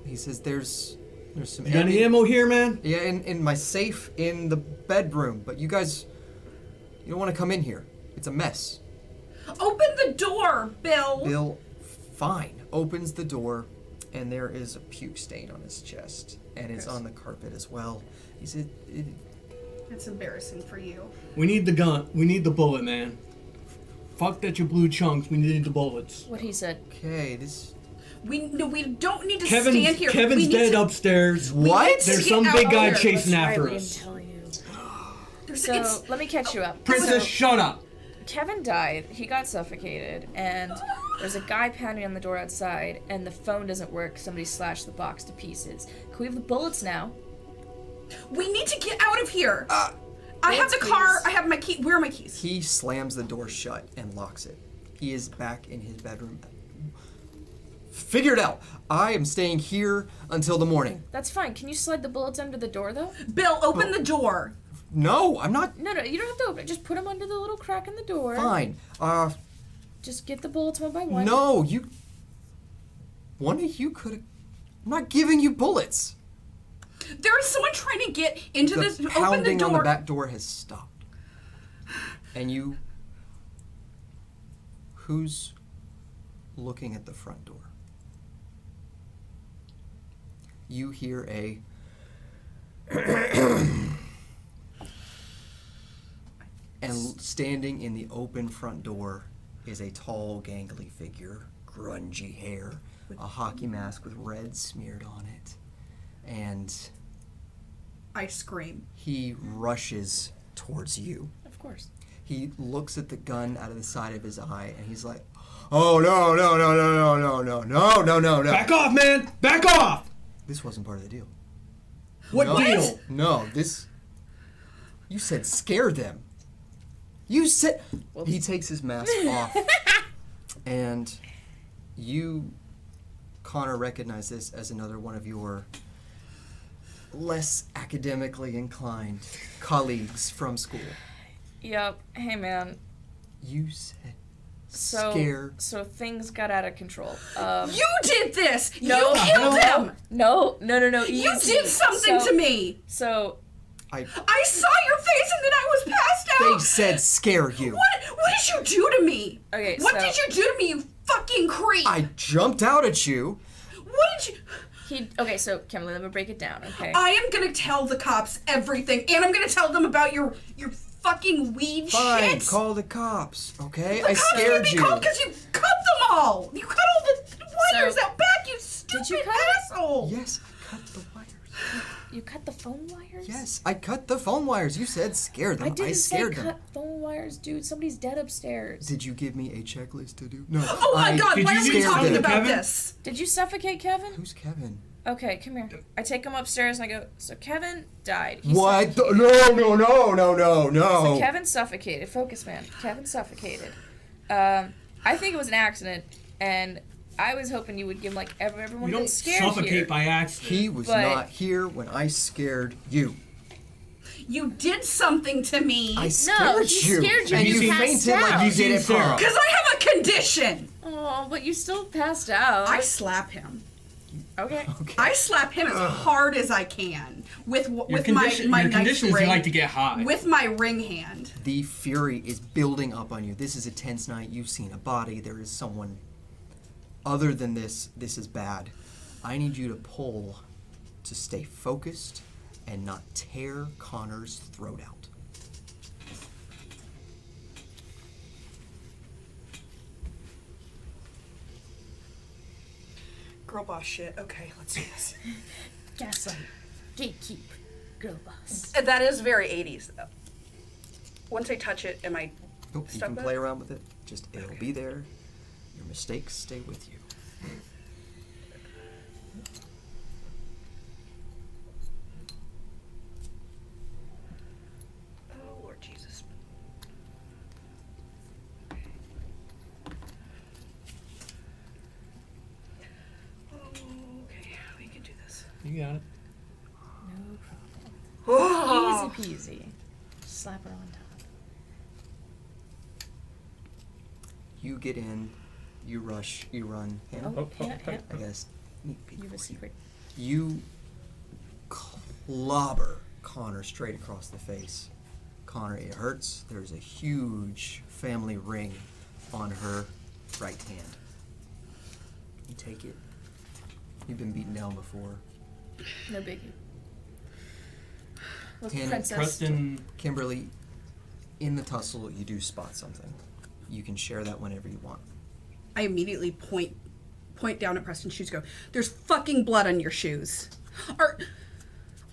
He says, "There's some You got any ammo here, man? Yeah, in my safe in the bedroom. But you guys, you don't want to come in here. It's a mess." Open the door, Bill. Bill, fine, opens the door, and there is a puke stain on his chest, and it's on the carpet as well. He said, It's embarrassing for you. We need the gun. We need the bullet, man. Fuck that you blew chunks. We need the bullets. What he said. "Okay, this We don't need to stand here. Kevin's we need dead to, upstairs. what?" to There's get some out big of guy here. chasing That's after right, we us. didn't tell you. It's- So let me catch you up. Princess, So, shut up. Kevin died. He got suffocated, and there's a guy pounding on the door outside, and the phone doesn't work. Somebody slashed the box to pieces. Can we have the bullets now? we need to get out of here. I have Bullets, the car. please. I have my key. Where are my keys? He slams the door shut and locks it. He is back in his bedroom. Figure it out. I am staying here until the morning. That's fine. Can you slide the bullets under the door, though? Bill, open the door. No, I'm not. No, you don't have to open it. Just put them under the little crack in the door. Fine. Just get the bullets one by one. No, you. One of you could have. I'm not giving you bullets. There is someone trying to get into this. The Open the pounding door. on the back door has stopped. And you. Who's looking at the front door? You hear a. And standing in the open front door is a tall, gangly figure, grungy hair, a hockey mask with red smeared on it. And I scream. he rushes towards you. Of course. He looks at the gun out of the side of his eye, and he's like, "Oh, no, no, no, no, no, no, no, no, no, no, no." Back off, man! Back off! This wasn't part of the deal. What No. deal? No, this... You said scare them. You said... He takes his mask off, and you, Connor, recognize this as another one of your less academically inclined colleagues from school. Yep. Hey, man. You said So, scare. so things got out of control. You did this. No, you killed him. No. You easy. did something So- to me. So, I saw your face and then I was passed They out. said scare you. What did you do to me? Okay, What so- did you do to me, you fucking creep? I jumped out at you. What did you... okay, so, Kimberly, let me break it down, okay? I am gonna tell the cops everything, and I'm gonna tell them about your fucking weed Fine, shit. call the cops, okay? The I cops scared be you. called because you cut them all. You cut all the wires So- out back, you stupid you cut it? asshole. Yes, I cut the wires. You cut the phone wires? Yes, I cut the phone wires. You said scare them. I didn't say scared them. cut phone wires, dude. Somebody's dead upstairs. Did you give me a checklist to do? No. Oh my god, Did why you are we scared talking them, about Kevin? this? Did you suffocate Kevin? Who's Kevin? Okay, come here. I take him upstairs and I go, so Kevin died. He What? suffocated. No. So Kevin suffocated. Focus, man. Kevin suffocated. I think it was an accident, and I was hoping you would give like everyone You don't gets scared suffocate here. by accident. He was But- not here when I scared you. You did something to me. I scared he you. scared you. And You you passed fainted out. like you You've did at seen Sarah. prom. Because I have a condition. Oh, but you still passed out. I slap him. Okay. Okay. I slap him as hard as I can with Your with condition, my your nice condition is ring. you like to get high. With my ring hand. The fury is building up on you. This is a tense night. You've seen a body. There is someone other than this is bad. I need you to pull to stay focused and not tear Connor's throat out. Girl boss shit. Okay, let's do this. Gaslight. Gatekeep. Girl boss. That is very 80s, though. Once I touch it, am I Nope, you stuck can with play it? around with it. Just it'll be there. Your mistakes stay with you. Oh, Lord Jesus. Okay, we can do this. You got it. No problem. Oh! Easy peasy. Slap her on top. You get in, you rush, you run. Hannah? Oh, Hannah, Hannah. I guess. Sneak peek You have a for secret. You clobber Connor straight across the face. Connor, it hurts. There's a huge family ring on her right hand. You take it. You've been beaten down before. No biggie. Look, Hannah, princess. Preston. Kimberly, in the tussle, you do spot something. You can share that whenever you want. I immediately point down at Preston's shoes. Go. There's fucking blood on your shoes.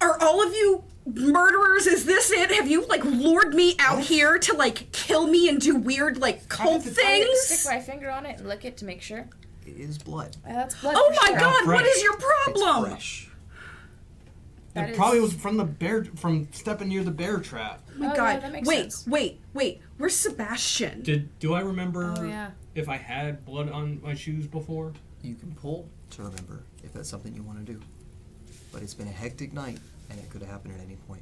Are all of you murderers? Is this it? Have you like lured me out here to like kill me and do weird like cult Stick things? my finger on it and lick it to make sure. It is blood. That's blood. Oh for my sure. God! What fresh. is your It's problem? fresh. That It is- probably was from the bear, from stepping near the bear trap. Oh my Oh, God! yeah, that makes wait, sense. wait! Where's Sebastian? Do I remember Oh, yeah. if I had blood on my shoes before? You can pull to remember if that's something you want to do. But it's been a hectic night, and it could have happened at any point.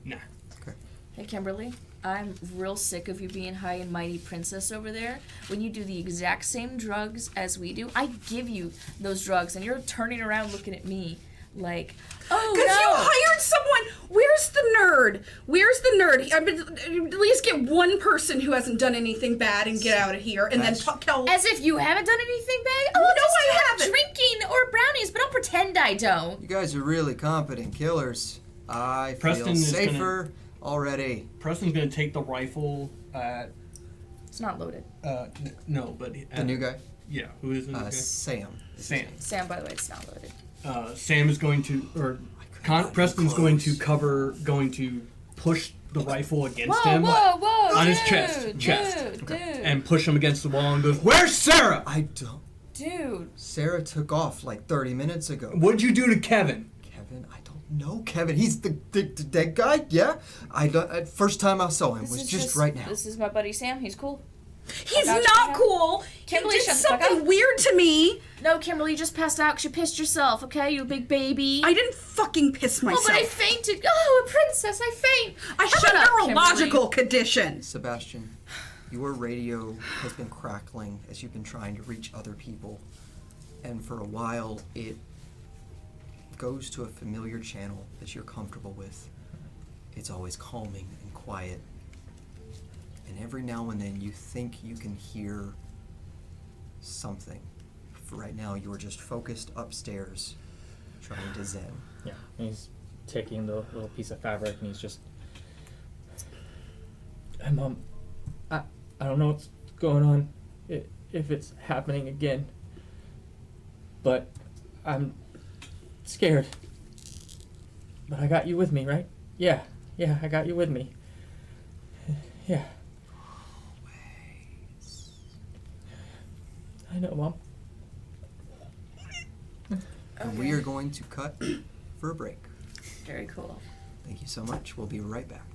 Nah. Okay. Hey, Kimberly, I'm real sick of you being high and mighty princess over there. When you do the exact same drugs as we do, I give you those drugs, and you're turning around looking at me like, oh Because no. you hired someone. Where's the nerd? Where's the nerd? I mean, at least get one person who hasn't done anything bad and get out of here, and then That's- tell. As if you haven't done anything bad? Oh, No, just I have haven't. drinking or brownies, but don't pretend I don't. You guys are really competent killers. I Preston feel is safer already. Preston's gonna take the rifle at. It's not loaded. No, but The new guy? Yeah, who is the new guy? Sam. is his Sam. name. Sam, by the way, it's not loaded. Sam is going to, or not Preston's be going to close. going to push the rifle against Whoa, him whoa, on dude, his chest, dude, and push him against the wall and goes, "Where's Sarah? I don't. dude. Sarah took off like 30 minutes ago. What'd you do to Kevin?" Kevin, I don't know Kevin. He's the dead guy? Yeah? I don't, first time I saw him This was is just right now. This is my buddy Sam. He's cool. He's I got you, not Sam. cool. Kimberly, he did shut the fuck something up. weird to me. No, Kimberly, you just passed out 'cause you pissed yourself, okay? You big baby. I didn't fucking piss myself. Oh, but I fainted. Oh, a princess, I faint. I have Shut a up, neurological Kimberly. condition. Sebastian, your radio has been crackling as you've been trying to reach other people. And for a while, it goes to a familiar channel that you're comfortable with. It's always calming and quiet. And every now and then you think you can hear something. For right now, you're just focused upstairs, trying to zen. Yeah, and he's taking the little piece of fabric and he's just. Hey, Mom, I don't know what's going on, if it's happening again, but I'm scared. But I got you with me, right? Yeah, I got you with me. Yeah. I know, Mom. And we are going to cut for a break. Very cool. Thank you so much. We'll be right back.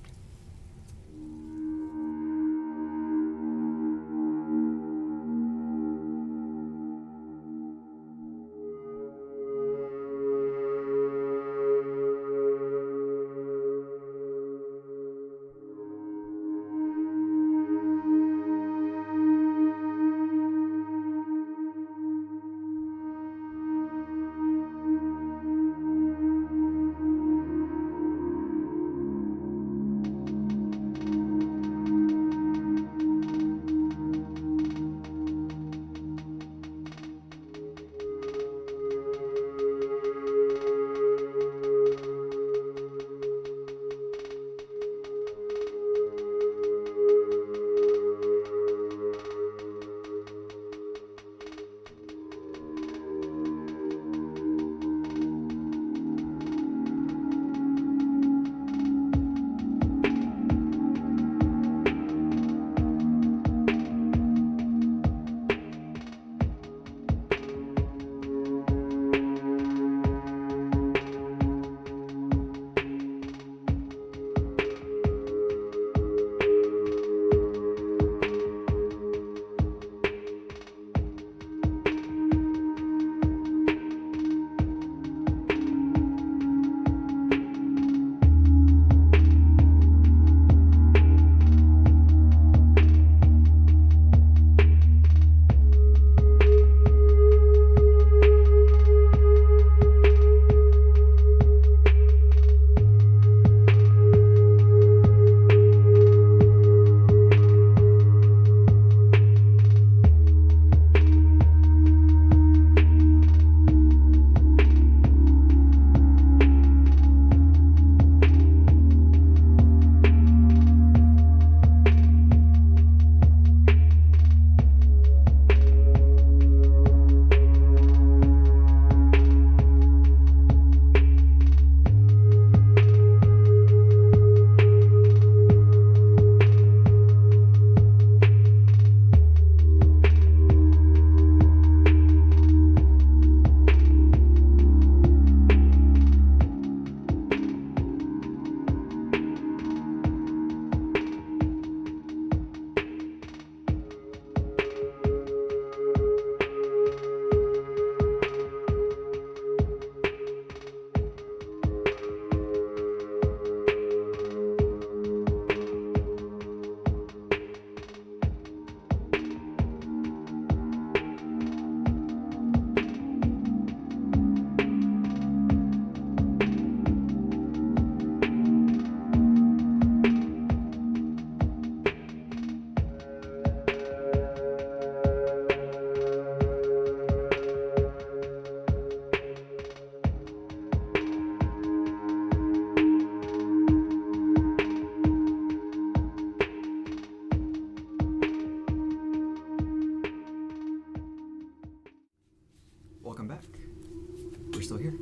still here.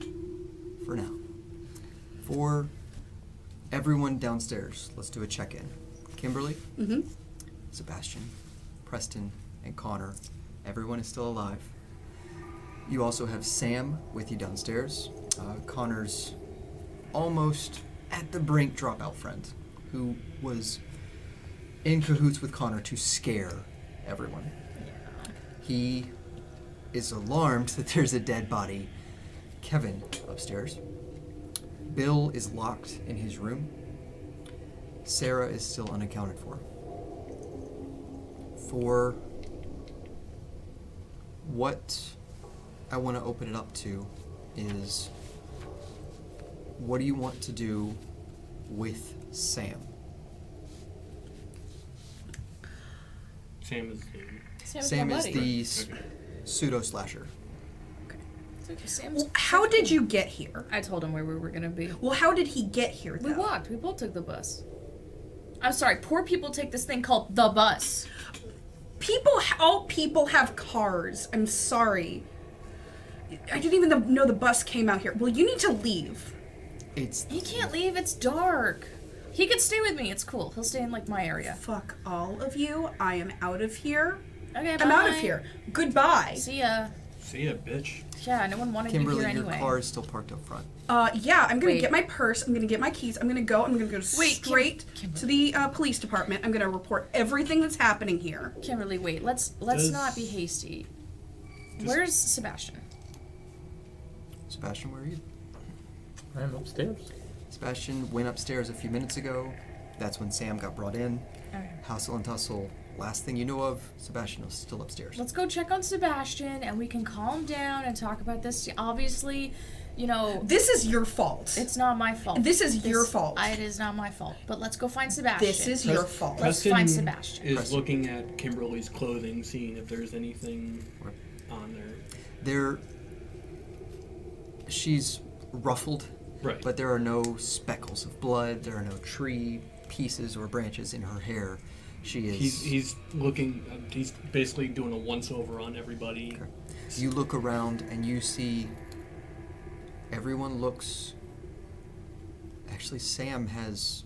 For now. For everyone downstairs, let's do a check-in. Kimberly, Sebastian, Preston, and Connor. Everyone is still alive. You also have Sam with you downstairs. Connor's almost at the brink dropout friend who was in cahoots with Connor to scare everyone. He is alarmed that there's a dead body. Kevin upstairs. Bill is locked in his room. Sarah is still unaccounted for. For what I want to open it up to is, what do you want to do with Sam? Sam is Sam my is buddy. the pseudo-slasher. It's okay, Sam's Well, how did you get here? I told him where we were gonna be. Well, how did he get here, though? We walked. We both took the bus. I'm sorry. Poor people take this thing called the bus. All people have cars. I'm sorry. I didn't even know the bus came out here. Well, you need to leave. He can't leave. It's dark. He could stay with me. It's cool. He'll stay in like my area. Fuck all of you. I am out of here. Okay, bye. I'm out of here. Goodbye. See ya. See ya, bitch. Yeah, no one wanted Kimberly, you here your anyway. car is still parked up front. Yeah, I'm gonna Wait. get my purse. I'm gonna get my keys. I'm gonna go Wait, straight to the police department. I'm gonna report everything that's happening here. Kimberly, wait. Let's Does- not be hasty. Just- Where's Sebastian? Sebastian, where are you? I'm upstairs. Sebastian went upstairs a few minutes ago. That's when Sam got brought in. Okay. Hustle and tussle. Last thing you know of, Sebastian was still upstairs. Let's go check on Sebastian, and we can calm down and talk about this. Obviously, you know, This is your fault. it's not my fault. This is your fault. It is not my fault. But let's go find Sebastian. This is your fault. Let's find Sebastian. Is Preston. looking at Kimberly's clothing, seeing if there's anything on there. She's ruffled, Right. but there are no speckles of blood. There are no tree pieces or branches in her hair. She is. He's looking. He's basically doing a once over on everybody. Okay. You look around and you see everyone looks. Actually, Sam's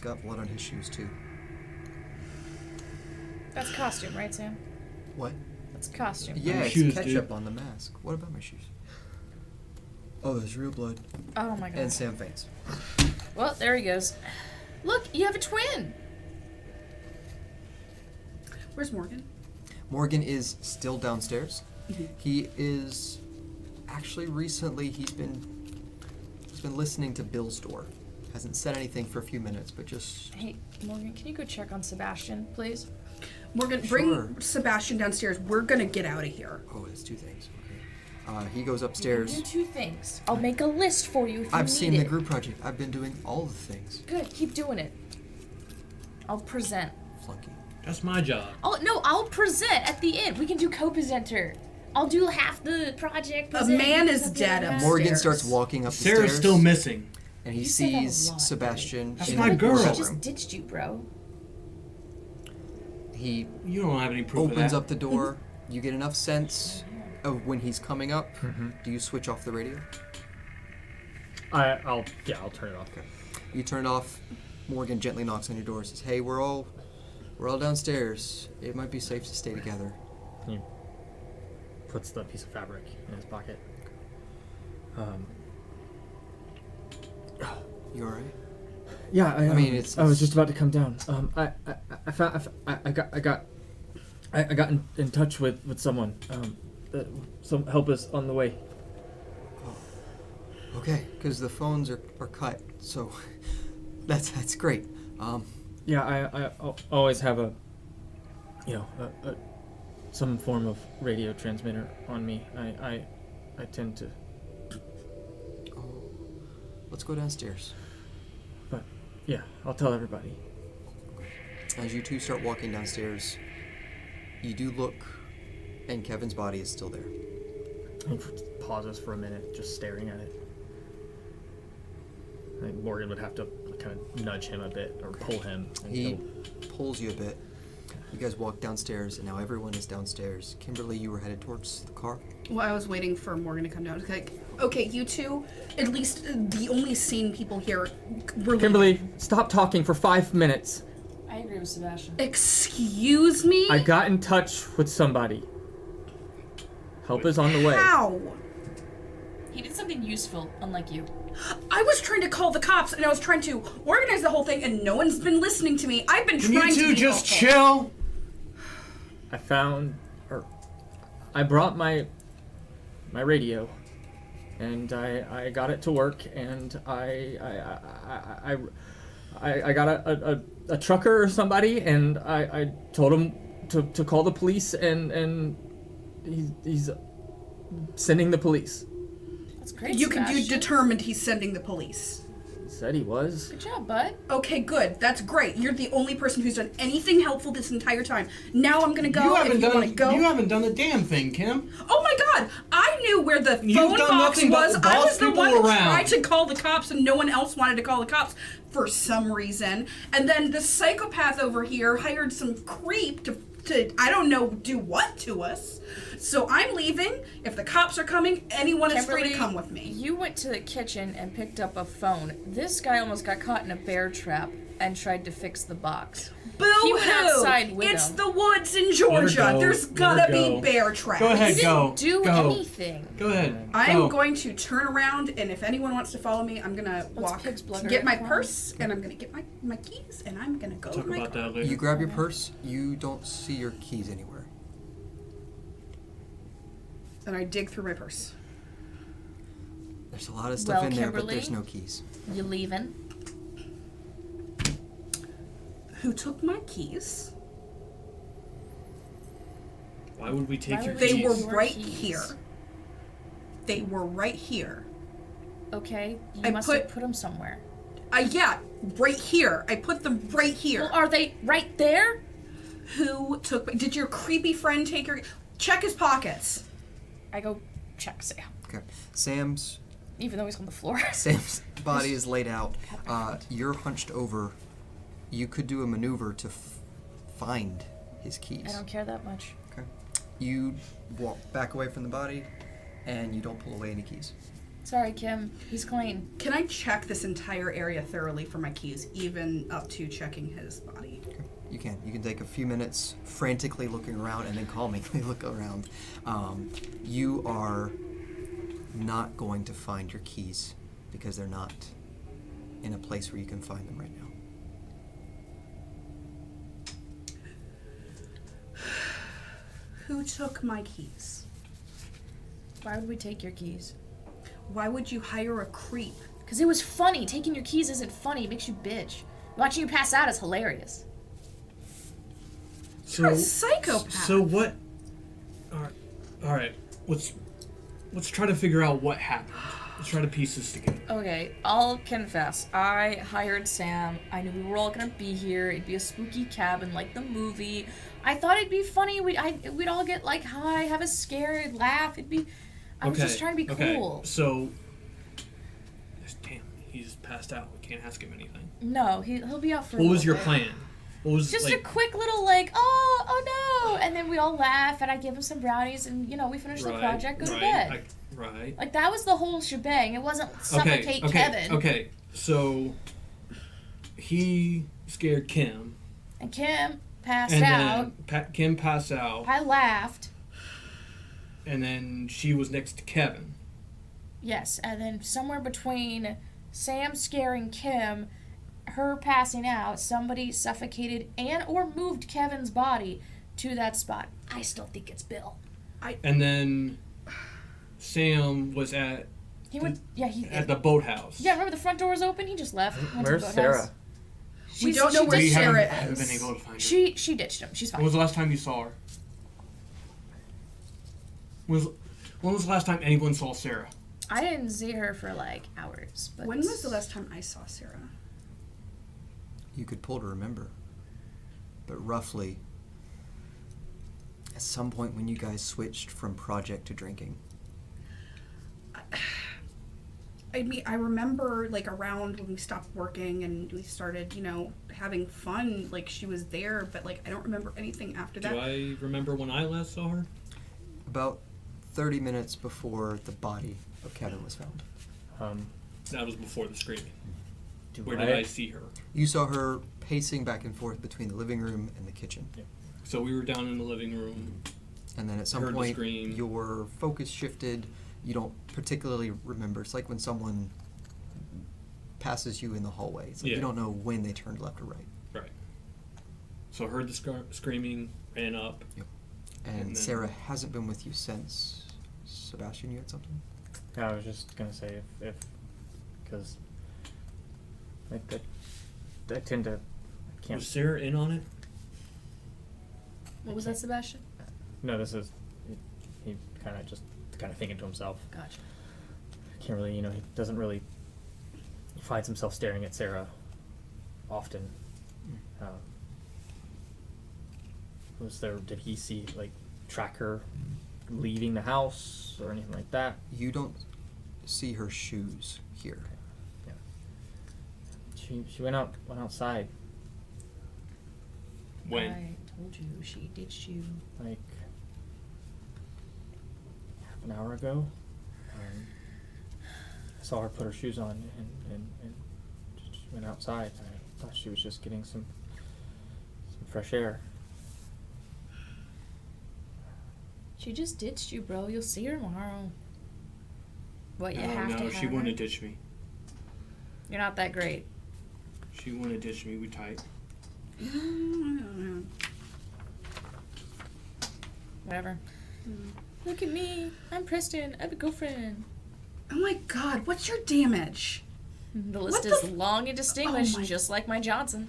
got blood on his shoes too. That's costume, right, Sam? What? That's costume. Yeah, my it's shoes, ketchup dude. on the mask. What about my shoes? Oh, there's real blood. Oh my god. And Sam faints. Well, there he goes. Look, you have a twin. Where's Morgan? Morgan is still downstairs. He is actually recently he's been listening to Bill's door. Hasn't said anything for a few minutes, but just Hey, Morgan, can you go check on Sebastian, please? Morgan, Sure. bring Sebastian downstairs. We're gonna get out of here. oh, that's two things. Okay. He goes upstairs. Do two things. I'll make a list for you if you I've need seen it. the group project. I've been doing all the things. Good, keep doing it. I'll present. Flunky. That's my job. Oh no, I'll present at the end. We can do co-presenter. I'll do half the project. A present, man you is can do dead the rest. Morgan Upstairs. starts walking up the Sarah's stairs. still missing. And he You say that a sees lot, Sebastian That's in my the girl. She ballroom. just ditched you, bro. He You don't have any proof opens of that. up the door. You get enough sense of when he's coming up. Do you switch off the radio? I'll turn it off. Okay. You turn it off. Morgan gently knocks on your door and says, "Hey, we're all downstairs. It might be safe to stay together." He puts the piece of fabric in his pocket. You alright? Yeah, I mean, I it's- was just about to come down. I got in touch with someone. Some help us on the way. Okay, because the phones are cut, so that's great. Yeah, I always have a some form of radio transmitter on me. I tend to. Let's go downstairs. But yeah, I'll tell everybody. As you two start walking downstairs, you do look, and Kevin's body is still there. He pauses for a minute, just staring at it. I think Morgan would have to kind of nudge him a bit or pull him. And He he'll- pulls you a bit. You guys walk downstairs, and now everyone is downstairs. Kimberly, you were headed towards the car? Well, I was waiting for Morgan to come down. Like, okay, you two, at least the only sane people here were Kimberly, stop talking for 5 minutes. I agree with Sebastian. Excuse me? I got in touch with somebody. Help is on the way. How? He did something useful, unlike you. I was trying to call the cops, and I was trying to organize the whole thing, and no one's been listening to me. I've been Can trying you to two be just helpful. chill? I brought my radio, and I got it to work, and I got a trucker or somebody, and I told him to call the police, and he's sending the police. That's great, You Sebastian. determined he's sending the police. He said he was. Good job, bud. Okay, good. That's great. You're the only person who's done anything helpful this entire time. Now I'm gonna go. You if haven't you want to go. You haven't done a damn thing, Kim. Oh my God! I knew where the You've phone done box nothing but was. I boss was the people one who around. tried to call the cops, and no one else wanted to call the cops for some reason. And then the psychopath over here hired some creep to I don't know, do what to us. So I'm leaving. If the cops are coming, anyone is free to Kimberly, come with me. You went to the kitchen and picked up a phone. This guy almost got caught in a bear trap and tried to fix the box. Boo He went outside with It's him. the woods in Georgia. go. There's Let her gotta be go. bear traps. Go ahead, He go. didn't do go. anything. Go ahead. I'm go. going to turn around, and if anyone wants to follow me, I'm gonna What's walk, pig's blood get my right now? purse, and I'm gonna get my keys, and I'm gonna go Talk to my about car. that later. You grab your purse. You don't see your keys anywhere. And I dig through my purse. There's a lot of stuff Well, in there, but Kimberly? there's no keys. You leaving? Who took my keys? Why would we take Why your would They keys? were Your right keys. here. They were right here. Okay, you I must have put them somewhere. Yeah, right here. I put them right here. Well, are they right there? Who took? Did your creepy friend take your? Check his pockets. I go check Sam, Okay. Sam's even though he's on the floor. Sam's body is laid out. You're hunched over. You could do a maneuver to find his keys. I don't care that much. Okay. You walk back away from the body, and you don't pull away any keys. Sorry, Kim. He's clean. Can I check this entire area thoroughly for my keys, even up to checking his body? Okay. You can. You can take a few minutes frantically looking around and then calmingly look around. You are not going to find your keys because they're not in a place where you can find them right now. Who took my keys? Why would we take your keys? Why would you hire a creep? Because it was funny. Taking your keys isn't funny. It makes you bitch. Watching you pass out is hilarious. You're a psychopath. So what? All right. Let's try to figure out what happened. Let's try to piece this together. Okay, I'll confess. I hired Sam. I knew we were all gonna be here. It'd be a spooky cabin like the movie. I thought it'd be funny. We'd all get like high, have a scare, laugh. I was just trying to be cool. So, damn, he's passed out. We can't ask him anything. No, he'll be out for. What a was little your bit. plan? What was Just like? a quick little like, oh no, and then we all laugh, and I give him some brownies, and we finish the project, go to bed. Right. Like that was the whole shebang. It wasn't suffocate Kevin. Okay. So he scared Kim, And Kim passed and out. then Kim passed out, I laughed. and then she was next to Kevin. Yes, and then somewhere between Sam scaring Kim, her passing out, somebody suffocated and or moved Kevin's body to that spot. I still think it's Bill. And then Sam was at He went. Yeah, he. at the boathouse. Yeah, remember the front door was open? He just left. Went Where's to the boathouse. Sarah? We don't know where We Sarah haven't is. been able to find her. She ditched him. She's When fine. was the last time you saw her? When was the last time anyone saw Sarah? I didn't see her for like hours. But When was the last time I saw Sarah? You could pull to remember. But roughly, at some point when you guys switched from project to drinking. I mean, I remember, like, around when we stopped working and we started, having fun, like, she was there, but, like, I don't remember anything after that. Do I remember when I last saw her? About 30 minutes before the body of Kevin was found. That was before the screaming. Do Where did I see her? You saw her pacing back and forth between the living room and the kitchen. Yeah. So we were down in the living room. And then at some Heard the point, scream. your focus shifted. You don't particularly remember. It's like when someone passes you in the hallway. It's like Yeah. you don't know when they turned left or right. Right. So I heard the screaming, ran up. Yep. And And then- Sarah hasn't been with you since. Sebastian, you had something? Yeah, I was just gonna say if because I tend to can't. Was Sarah in on it? What was that, Sebastian? No, this is he kind of thinking to himself. Gotcha. Can't really, he doesn't really. He finds himself staring at Sarah often. Did he see track her leaving the house or anything like that? You don't see her shoes here. Yeah. She went outside When? I told you she ditched you. like half an hour ago. I saw her put her shoes on and just went outside. I thought she was just getting some fresh air. She just ditched you, bro. You'll see her tomorrow. What, you No, have to have she wouldn't her? have ditched me. You're not that great. She wouldn't have ditched me. We tight. Whatever. Look at me. I'm Preston. I have a girlfriend. Oh my god, what's your damage? The list What is the long and distinguished, Oh my- just like my Johnson.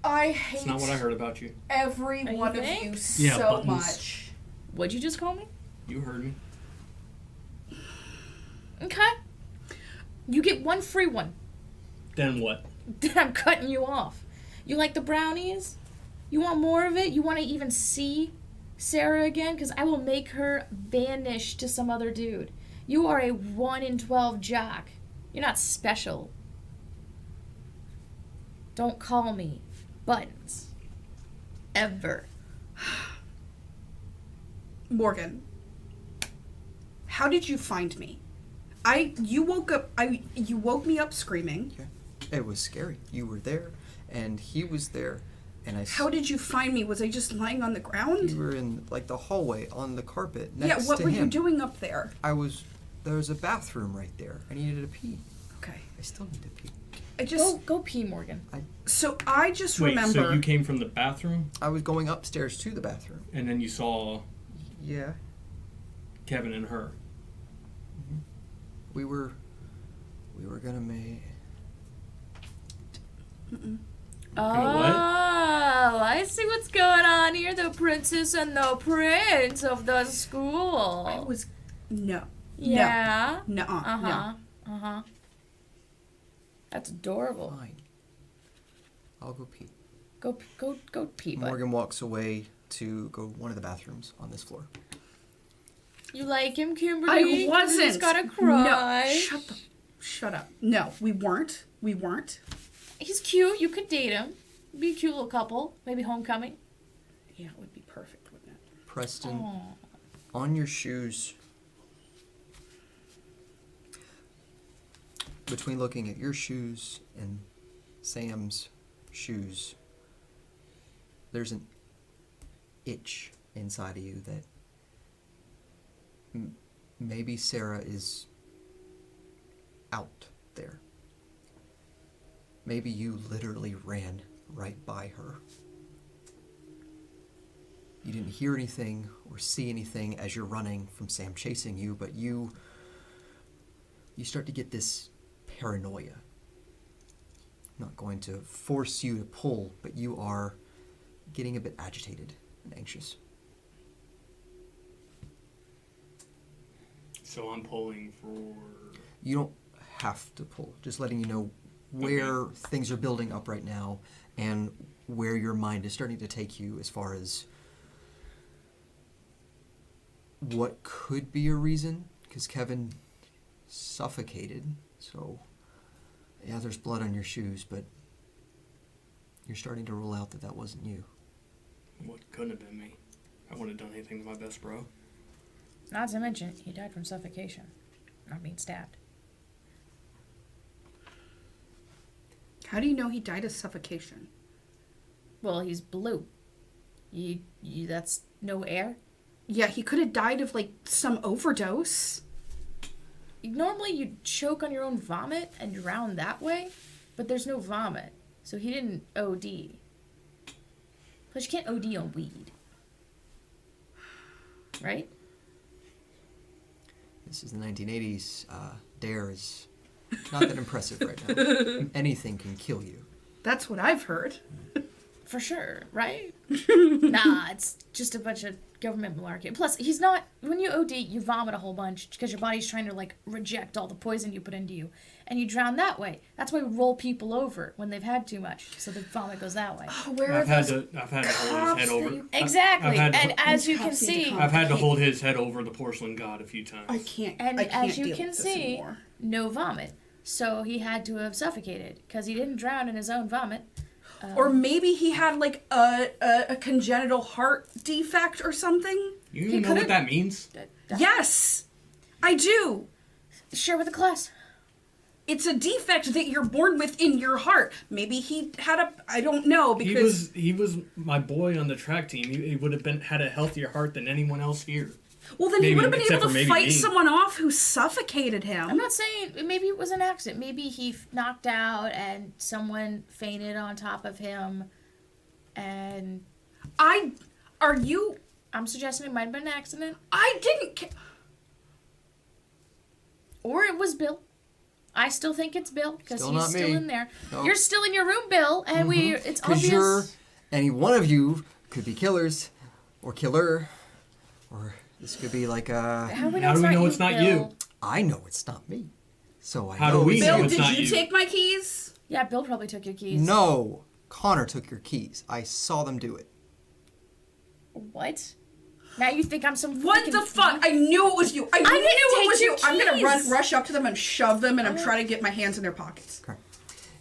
I hate It's not what I heard about you. every Oh, you one of think? you Yeah, so buttons. much. What'd you just call me? You heard me. Okay. You get one free one. Then what? Then I'm cutting you off. You like the brownies? You want more of it? You want to even see Sarah again? Because I will make her vanish to some other dude. You are a 1 in 12 jock. You're not special. Don't call me Buttons. Ever. Morgan, how did you find me? You woke me up screaming. It was scary. You were there, and he was there, and How did you find me? Was I just lying on the ground? You were in the hallway on the carpet Yeah, next what to were him. you doing up there? There was a bathroom right there. I needed to pee. Okay. I still need to pee. Go pee, Morgan. So I just Wait, remember. so you came from the bathroom I was going upstairs to the bathroom. and then you saw Yeah. Kevin and her. We were gonna make. Oh, I see what's going on here. The princess and the prince of the school. I was. No. Yeah. No. Uh-huh. Uh-huh. That's adorable. Fine. I'll go pee. Go pee, bud. Morgan walks away to go to one of the bathrooms on this floor. You like him, Kimberly? I wasn't. He's gotta cry. No. Shut up. No, we weren't. He's cute. You could date him. Be a cute little couple. Maybe homecoming. Yeah, it would be perfect, wouldn't it? Preston, Aw. on your shoes, between looking at your shoes and Sam's shoes, there's an itch inside of you that maybe Sarah is out there. Maybe you literally ran right by her. You didn't hear anything or see anything as you're running from Sam chasing you, but you start to get this paranoia. I'm not going to force you to pull, but you are getting a bit agitated and anxious. So I'm pulling for. You don't have to pull, just letting you know where things are building up right now and where your mind is starting to take you as far as what could be a reason, because Kevin suffocated. So, yeah, there's blood on your shoes, but you're starting to rule out that that wasn't you. What couldn't have been me? I wouldn't have done anything to my best bro. Not to mention, he died from suffocation, not being stabbed. How do you know he died of suffocation? Well, he's blue. That's no air. Yeah, he could have died of, like, some overdose. Normally you choke on your own vomit and drown that way, but there's no vomit, so he didn't OD. Plus, you can't OD on weed. Right? This is the 1980s. Dare is not that impressive right now. Anything can kill you. That's what I've heard. For sure, right? Nah, it's just a bunch of government malarkey. Plus, he's not... When you OD, you vomit a whole bunch because your body's trying to, like, reject all the poison you put into you. And you drown that way. That's why we roll people over when they've had too much. So the vomit goes that way. Oh, where I've are had those to hold his head over. Exactly. I've had to- And as you can Cups need to see... come. I've had to hold his head over the porcelain god a few times. I can't. And I can't as you deal can with this see, anymore. no vomit. So he had to have suffocated because he didn't drown in his own vomit. Or maybe he had, like, a congenital heart defect or something. You even know what that means? Yes, I do. Share with the class. It's a defect that you're born with in your heart. Maybe he had I don't know, because... He was my boy on the track team. He would have had a healthier heart than anyone else here. Well, then he Maybe, would have been except able for to maybe fight me. someone off who suffocated him. I'm not saying maybe it was an accident. Maybe he knocked out and someone fainted on top of him. And Are you... I'm suggesting it might have been an accident. I didn't... Or it was Bill. I still think it's Bill because Still he's not still me. in there. Nope. You're still in your room, Bill, and it's Because obvious. any one of you could be killers, or killer, or this could be like a... How do we How do we know it's not you? Bill? I know it's not me. So I How know do we it's know Bill, it's did not you you? take my keys? Yeah, Bill probably took your keys. No. Connor took your keys. I saw them do it. What? Now you think I'm some What freaking the fuck? thief? I knew it was you. I knew didn't it take was your you. I'm gonna keys. rush up to them and shove them, and I'm trying to get my hands in their pockets. Okay.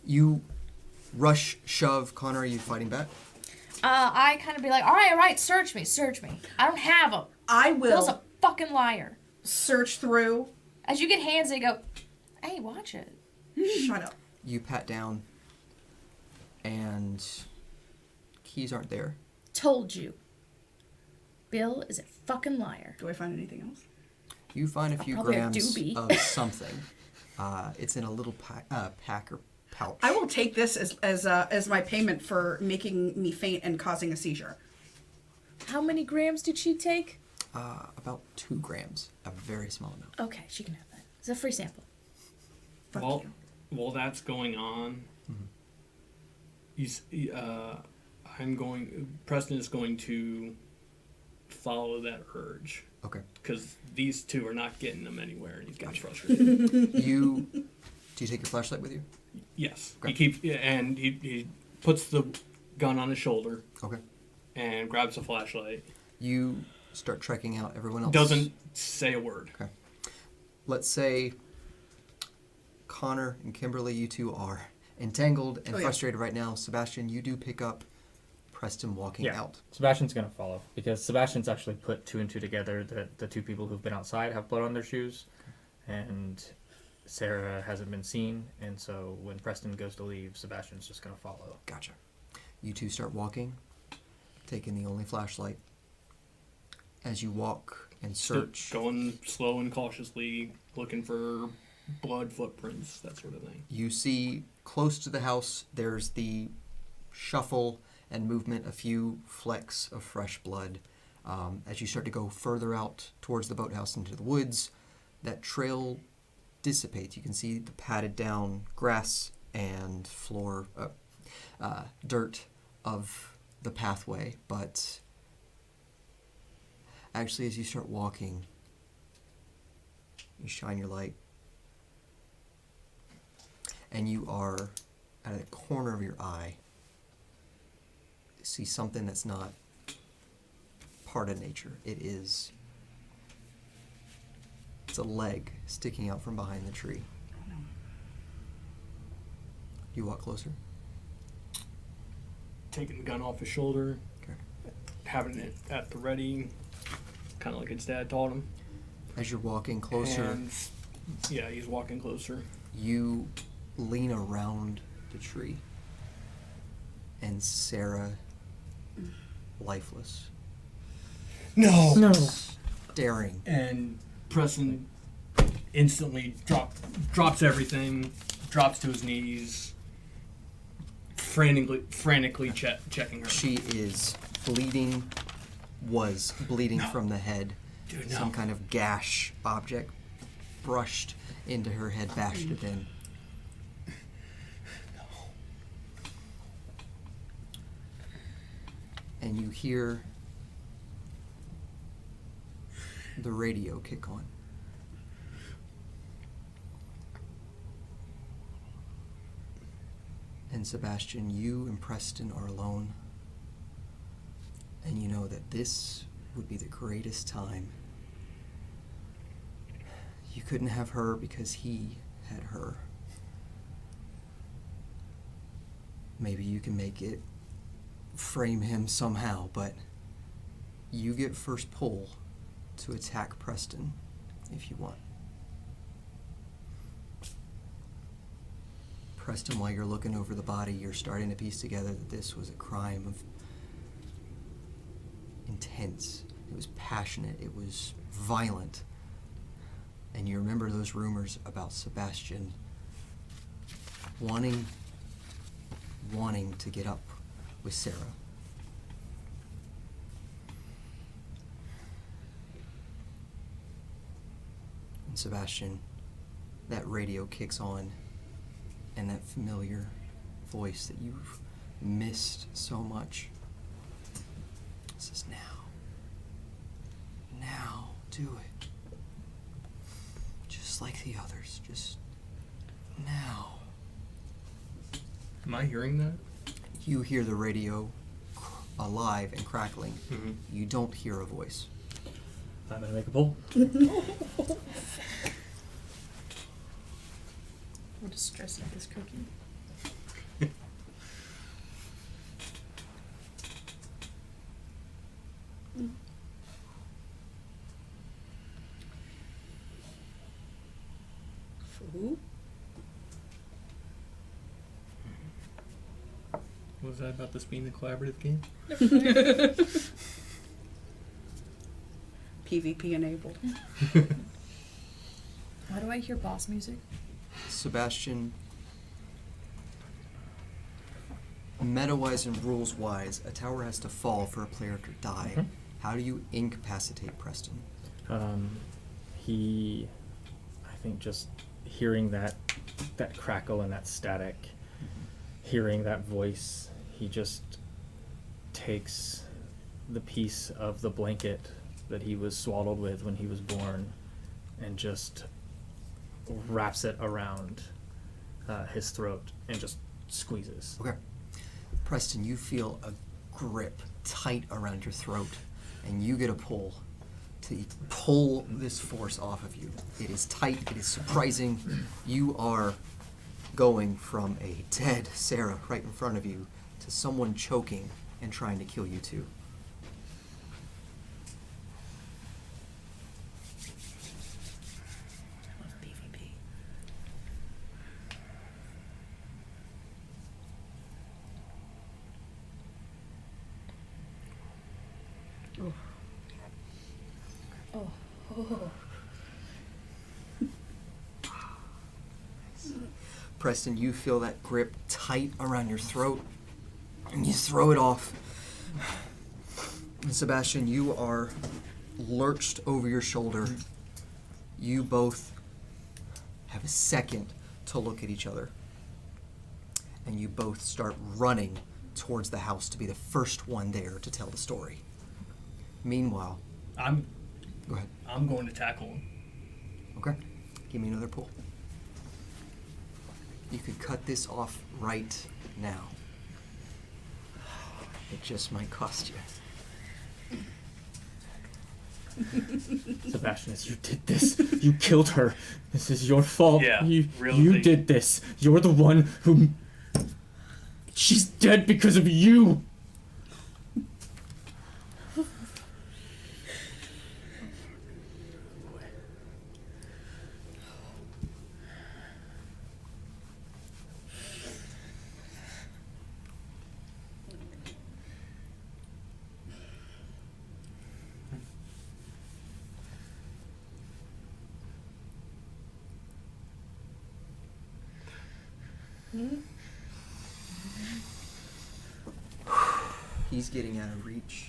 You rush, shove. Connor, are you fighting back? I kind of be like, all right, search me. I don't have them. I will Bill's a fucking liar. search through. As you get hands, they go, hey, watch it. Shut up. You pat down, and keys aren't there. Told you. Bill is a fucking liar. Do I find anything else? You find a few probably a grams doobie. of something. It's in a little pack or pouch. I will take this as my payment for making me faint and causing a seizure. How many grams did she take? About 2 grams, a very small amount. Okay, she can have that. It's a free sample. Fuck While, you. while that's going on, Preston is going to follow that urge. Okay. Because these two are not getting them anywhere, and he's getting frustrated. Do you take your flashlight with you? Yes. Okay. He puts the gun on his shoulder Okay. and grabs a flashlight. You start trekking out everyone else. Doesn't say a word. Okay. Let's say Connor and Kimberly, you two are entangled and yeah. frustrated right now. Sebastian, you do pick up Preston walking out. Sebastian's gonna follow because Sebastian's actually put 2 and 2 together that the 2 people who've been outside have blood on their shoes, and Sarah hasn't been seen, and so when Preston goes to leave, Sebastian's just gonna follow. Gotcha. You two start walking, taking the only flashlight. As you walk and search, Going slow and cautiously, looking for blood footprints, that sort of thing. you see close to the house, there's the shuffle and movement, a few flecks of fresh blood. As you start to go further out towards the boathouse into the woods, that trail dissipates. You can see the padded down grass and floor, dirt of the pathway, but actually as you start walking, you shine your light, and you are at the corner of your eye, see something that's not part of nature. It is It's a leg sticking out from behind the tree. You walk closer. Taking the gun off his shoulder, Okay. having it at the ready, kind of like his dad taught him. As you're walking closer, And, yeah, he's walking closer. you lean around the tree, and Sarah, lifeless, No! No. staring. And Preston instantly drops everything, drops to his knees, frantically checking her. She is bleeding, was bleeding from the head. Dude, no. Some kind of gash object brushed into her head, bashed it in. And you hear the radio kick on. And Sebastian, you and Preston are alone. And you know that this would be the greatest time. You couldn't have her because he had her. Maybe you can make it frame him somehow, but you get first pull to attack Preston if you want. Preston, while you're looking over the body, you're starting to piece together that this was a crime of intense. It was passionate. It was violent. And you remember those rumors about Sebastian wanting to get up with Sarah. And Sebastian, that radio kicks on, and that familiar voice that you've missed so much says, now, do it. Just like the others, just now. Am I hearing that? You hear the radio alive and crackling. Mm-hmm. You don't hear a voice. I'm gonna make a pull. We'll just stress eat this cookie. Ooh. What was that about this being a collaborative game? PvP enabled. Why do I hear boss music? Sebastian, meta-wise and rules-wise, a tower has to fall for a player to die. Mhm. How do you incapacitate Preston? I think just hearing that crackle and that static, hearing that voice, he just takes the piece of the blanket that he was swaddled with when he was born and just wraps it around his throat and just squeezes. Okay. Preston, you feel a grip tight around your throat, and you get a pull to pull this force off of you. It is tight, it is surprising. You are going from a dead Sarah right in front of you to someone choking and trying to kill you too. I love PvP. Oh. Preston, you feel that grip tight around your throat, and you throw it off. And Sebastian, you are lurched over your shoulder. You both have a second to look at each other. And you both start running towards the house to be the first one there to tell the story. Meanwhile, go ahead. I'm going to tackle him. Okay. Give me another pull. You could cut this off right now. It just might cost you. Sebastian, you did this. You killed her. This is your fault. Yeah, You really. did this. You're the one who... She's dead because of you. He's getting out of reach,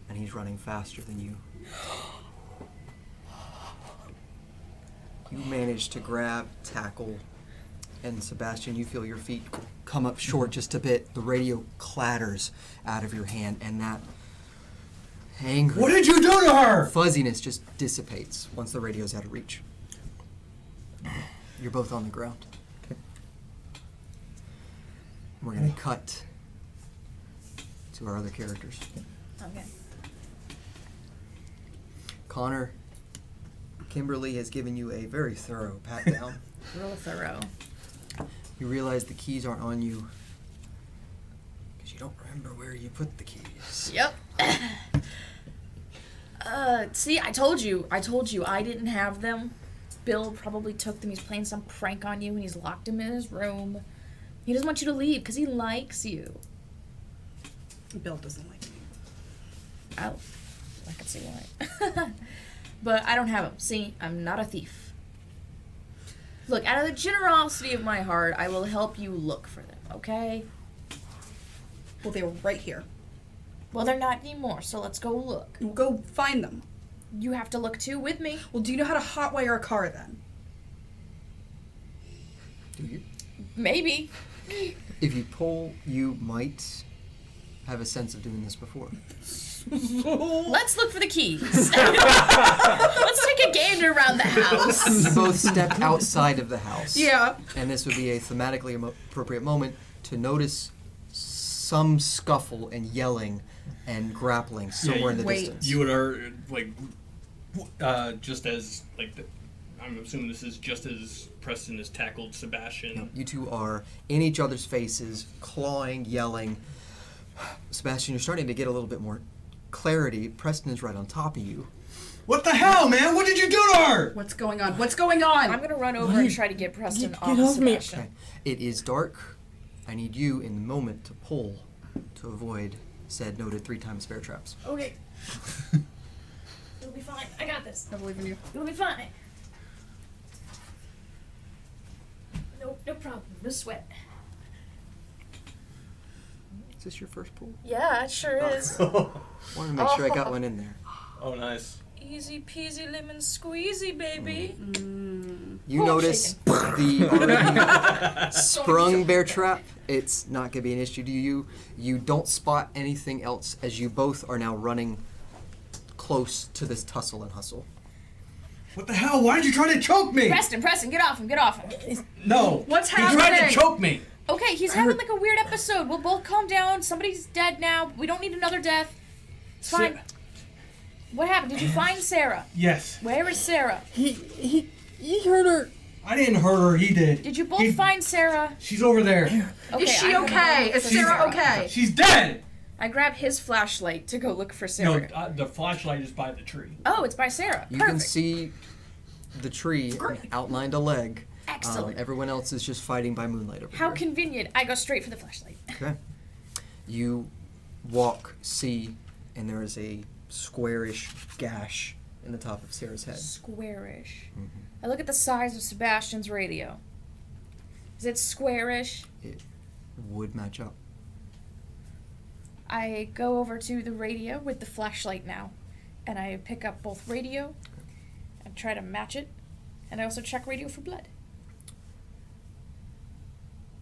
and he's running faster than you. You manage to grab, tackle, and Sebastian, you feel your feet come up short just a bit. The radio clatters out of your hand, and that anger, What did you do to her? fuzziness just dissipates once the radio's out of reach. You're both on the ground. We're gonna cut to our other characters. Okay. Connor, Kimberly has given you a very thorough pat down. Real thorough. You realize the keys aren't on you because you don't remember where you put the keys. Yep. See, I told you I didn't have them. Bill probably took them. He's playing some prank on you and he's locked them in his room. He doesn't want you to leave because he likes you. Bill doesn't like me. Oh, I can see why. But I don't have them. See, I'm not a thief. Look, out of the generosity of my heart, I will help you look for them, okay? Well, they were right here. Well, they're not anymore, so let's go look. We'll go find them. You have to look too with me. Well, do you know how to hotwire a car then? Do you? Maybe. If you pull, you might have a sense of doing this before. Let's look for the keys. Let's take a gander around the house. You both step outside of the house. Yeah. And this would be a thematically appropriate moment to notice some scuffle and yelling and grappling somewhere in the Wait. distance. You would just as I'm assuming this is just as Preston has tackled Sebastian. You two are in each other's faces, clawing, yelling. Sebastian, you're starting to get a little bit more clarity. Preston is right on top of you. What the hell, man? What did you do to her? What's going on? What's going on? I'm gonna run over and try to get Preston Get off off me. Sebastian. Okay. It is dark. I need you in the moment to pull to avoid said noted 3 times bear traps. Okay. It'll be fine. I got this. I believe in you. It'll be fine. No problem. No sweat. Is this your first pull? Yeah, it sure is. Wanted to make sure I got one in there. Oh, nice. Easy peasy lemon squeezy, baby. You Oh, notice the already sprung bear trap. It's not going to be an issue to you. You don't spot anything else as you both are now running close to this tussle and hustle. What the hell? Why did you try to choke me? Preston, get off him, get off him. No. What's You tried happening? to choke me. Okay, he's having like a weird episode. We'll both calm down. Somebody's dead now. We don't need another death. It's fine. What happened? Did you find Sarah? Yes. Where is Sarah? He hurt her. I didn't hurt her. He did. Did you both He- find Sarah? She's over there. Okay, Is she I'm gonna okay? look Is for Sarah okay? She's dead. I grab his flashlight to go look for No, Sarah. the flashlight is by the tree. Oh, it's by Sarah. You Perfect. can see the tree outlined a leg. Excellent. Everyone else is just fighting by moonlight over How here. convenient. I go straight for the flashlight. Okay. You walk, see, and there is a squarish gash in the top of Sarah's head. Squarish. I look at the size of Sebastian's radio. Is it squarish? It would match up. I go over to the radio with the flashlight now, and I pick up both radio and try to match it, and I also check radio for blood.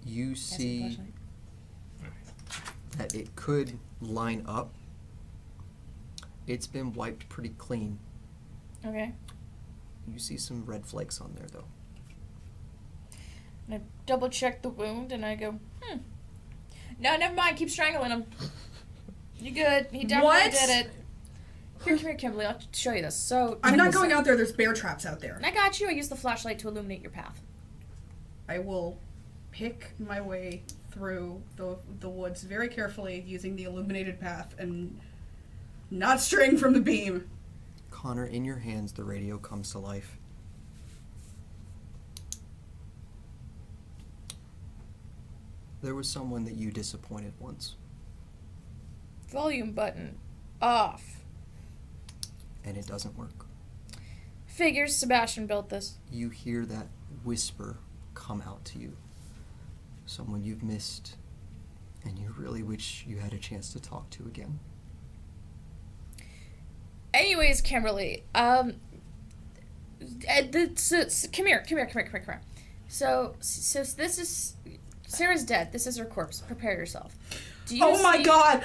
You As a see flashlight. that it could line up. It's been wiped pretty clean. Okay. You see some red flakes on there, though. And I double check the wound, and I go, No, never mind. Keep strangling him. You good. He definitely What? did it. Here, Kimberly. I'll show you this. So I'm check not this going out there. There's bear traps out there. I got you. I use the flashlight to illuminate your path. I will pick my way through the woods very carefully using the illuminated path and not straying from the beam. Connor, in your hands, the radio comes to life. There was someone that you disappointed once, Volume button off. and it doesn't work. Figures Sebastian built this. You hear that whisper come out to you. Someone you've missed, and you really wish you had a chance to talk to again. Anyways, Kimberly, come here. So this is Sarah's dead. This is her corpse. Prepare yourself. Do you Oh my see- god!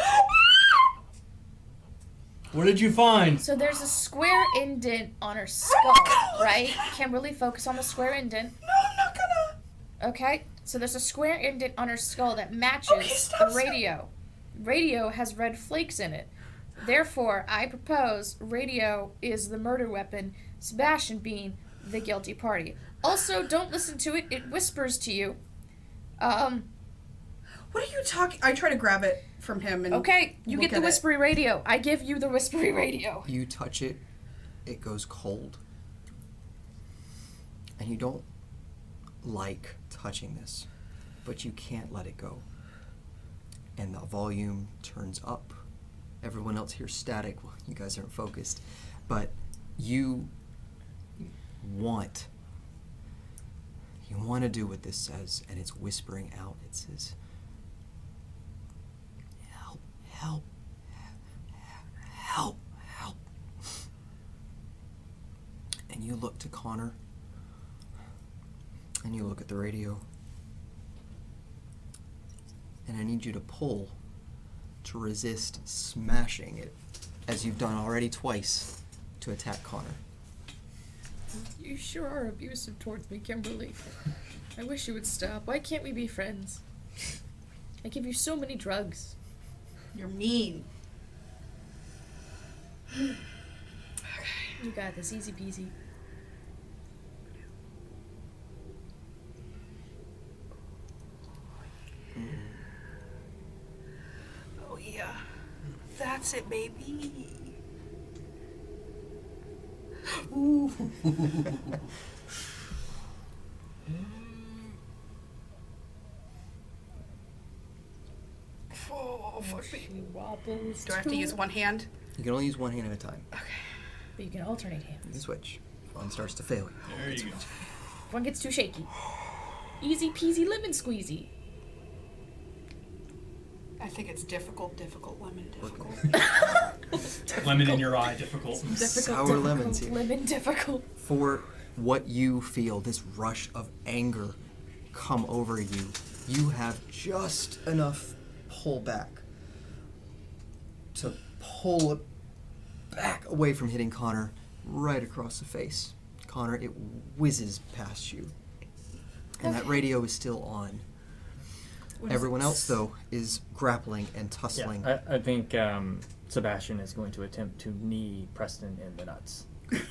What did you find? So there's a square indent on her skull, right? Kimberly, focus on the square indent. No, I'm not gonna. Okay? So there's a square indent on her skull that matches Okay, stop, the radio. Radio has red flakes in it. Therefore, I propose radio is the murder weapon, Sebastian being the guilty party. Also, don't listen to it. It whispers to you. What are you talking? I try to grab it from him and. Okay, you look get the at it. whispery radio. I give you the whispery radio. You touch it, it goes cold. And you don't like touching this, but you can't let it go. And the volume turns up. Everyone else hears static. Well, you guys aren't focused. But you want to do what this says, and it's whispering out. It says, help, help, help, help. And you look to Connor, and you look at the radio, and I need you to pull to resist smashing it, as you've done already twice, to attack Connor. You sure are abusive towards me, Kimberly. I wish you would stop. Why can't we be friends? I give you so many drugs. You're mean. You got this, easy peasy. Oh yeah, that's it, baby. Ooh. Oh, fuck me. She wobbles. Do I have to use one hand? You can only use one hand at a time. But you can alternate You hands. can switch. One starts to fail. There you go. One gets too shaky. Easy peasy lemon squeezy. I think it's difficult, lemon, difficult. Lemon in your eye, difficult. Sour lemons here. Lemon difficult. For what you feel, this rush of anger come over you, you have just enough pull back to pull it back away from hitting Connor right across the face. Connor, it whizzes past you. And that radio is still on. Everyone else, though, is grappling and tussling. Yeah, I think Sebastian is going to attempt to knee Preston in the nuts and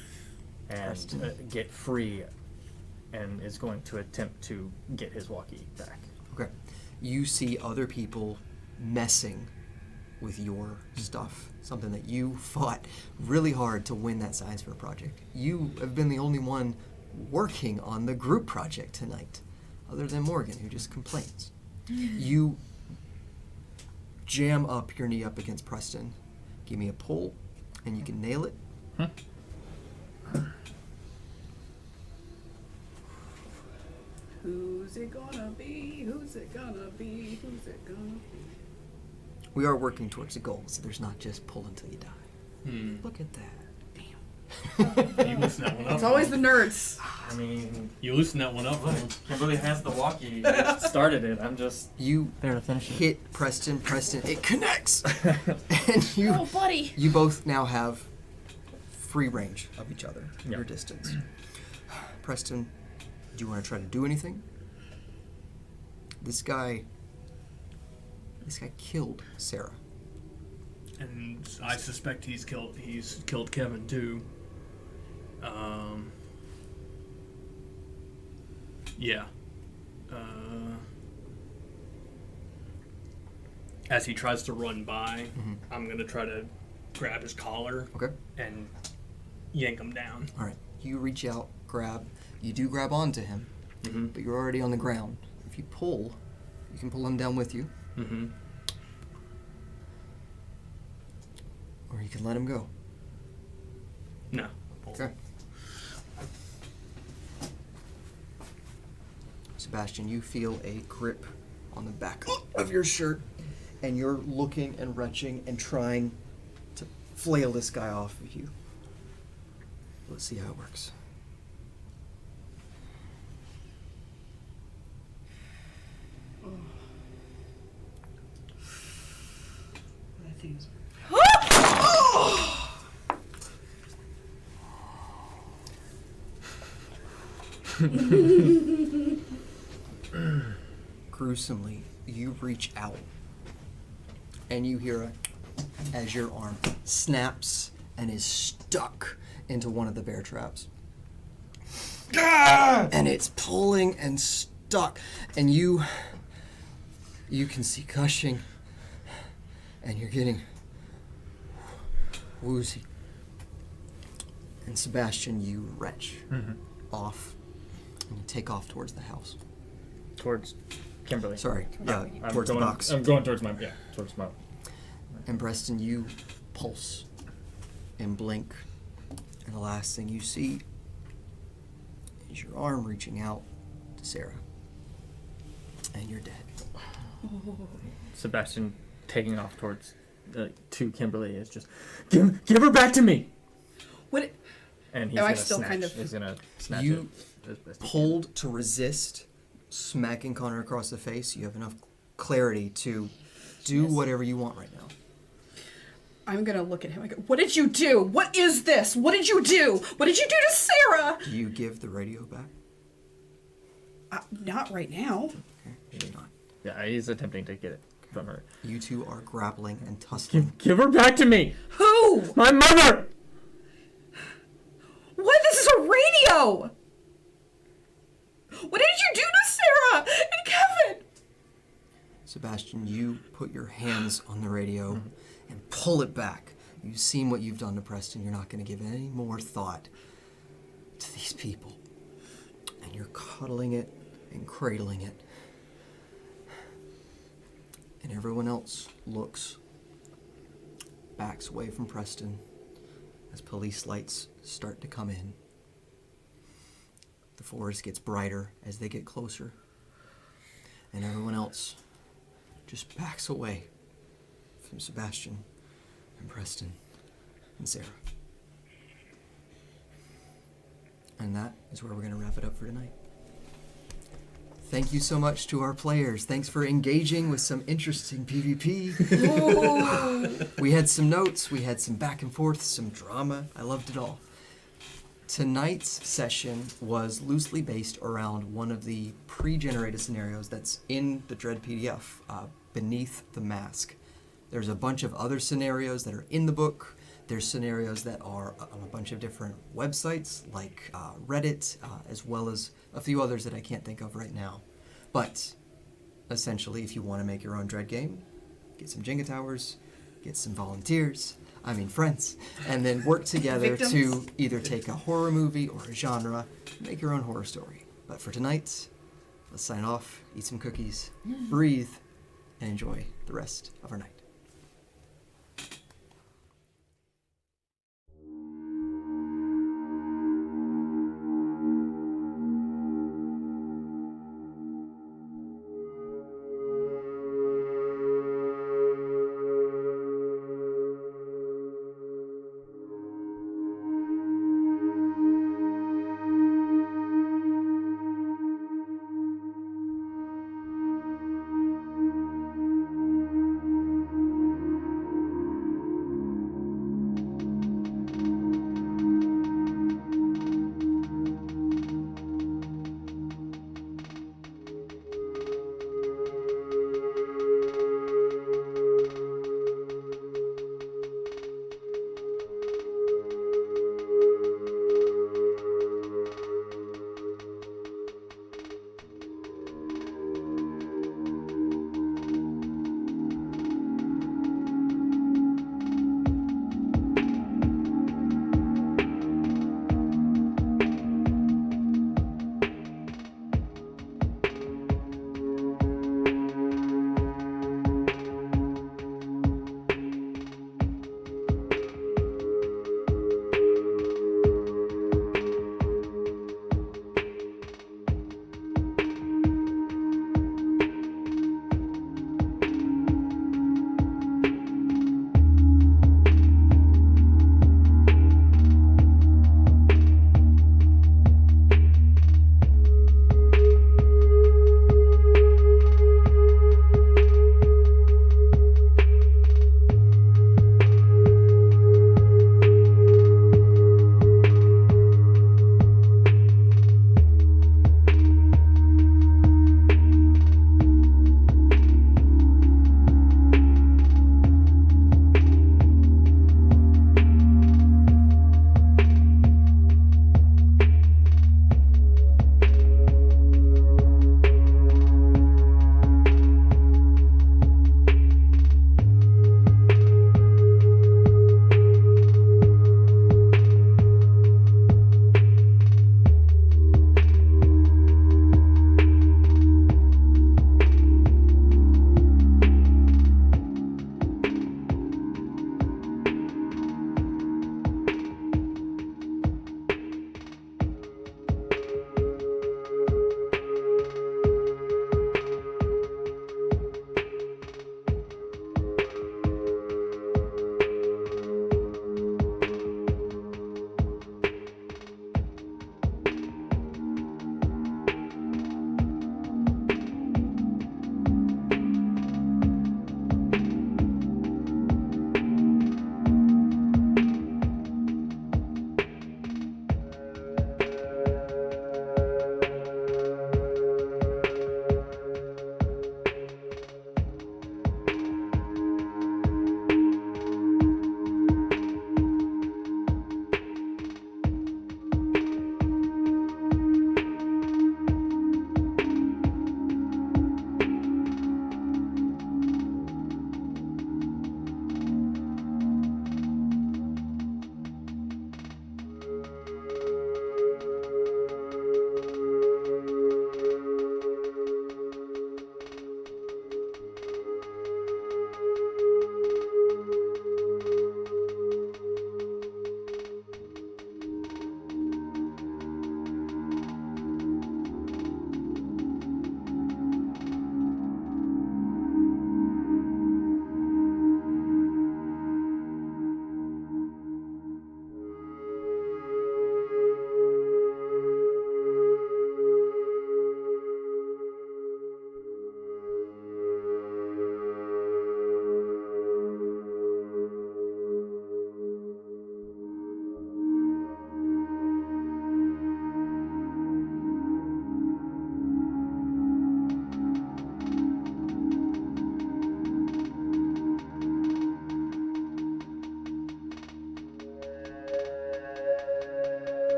Preston. get free, and is going to attempt to get his walkie back. Okay. You see other people messing with your stuff, something that you fought really hard to win that science fair project. You have been the only one working on the group project tonight, other than Morgan, who just complains. You jam up your knee up against Preston. Give me a pull, and you can nail it. Who's it gonna be? Who's it gonna be? Who's it gonna be? We are working towards a goal, so there's not just pull until you die. Look at that. You loosen that one up. It's always the nerds. I mean, You loosen that one up. Kimberly has the walkie. It started it. I'm just You there to finish it. hit Preston. It connects! And you Oh, buddy. You both now have free range of each other, your Yep. distance. Preston, do you want to try to do anything? This guy killed Sarah. And I suspect he's killed Kevin too. Yeah. As he tries to run by, I'm gonna try to grab his collar Okay. and yank him down. All right. You reach out, grab. You do grab onto him, but you're already on the ground. If you pull, you can pull him down with you, or you can let him go. No. Okay. Sebastian, you feel a grip on the back of your shirt, and you're looking and wrenching and trying to flail this guy off of you. Let's see how it works. That thing's Gruesomely, you reach out and you hear as your arm snaps and is stuck into one of the bear traps. And it's pulling and stuck, and you can see gushing, and you're getting woozy. And Sebastian, you retch off, and you take off towards the house. Towards Kimberly. Sorry, I'm towards going, the box. I'm going towards my. And Preston, you pulse and blink, and the last thing you see is your arm reaching out to Sarah, and you're dead. Sebastian taking off towards to Kimberly is just give her back to me. What? And he's Am I gonna still snatch. kind of- He's gonna snatch You it. as best he Pulled to resist, smacking Connor across the face. You have enough clarity to do whatever you want right now. I'm gonna look at him. I go, what did you do? What is this? What did you do? What did you do to Sarah? Do you give the radio back? Not right now. Okay, maybe not. Yeah, he's attempting to get it from her. You two are grappling and tussling. Give her back to me. Who? My mother. What? This is a radio! What did you do to Sarah and Kevin? Sebastian, you put your hands on the radio and pull it back. You've seen what you've done to Preston. You're not going to give any more thought to these people. And you're cuddling it and cradling it. And everyone else backs away from Preston as police lights start to come in. The forest gets brighter as they get closer. And everyone else just backs away from Sebastian and Preston and Sarah. And that is where we're going to wrap it up for tonight. Thank you so much to our players. Thanks for engaging with some interesting PvP. We had some notes, we had some back and forth, some drama. I loved it all. Tonight's session was loosely based around one of the pre-generated scenarios that's in the Dread PDF, Beneath the Mask. There's a bunch of other scenarios that are in the book. There's scenarios that are on a bunch of different websites like Reddit, as well as a few others that I can't think of right now. But essentially, if you want to make your own Dread game, get some Jenga towers, get some friends, and then work together to either take a horror movie or a genre, make your own horror story. But for tonight, let's sign off, eat some cookies, breathe, and enjoy the rest of our night.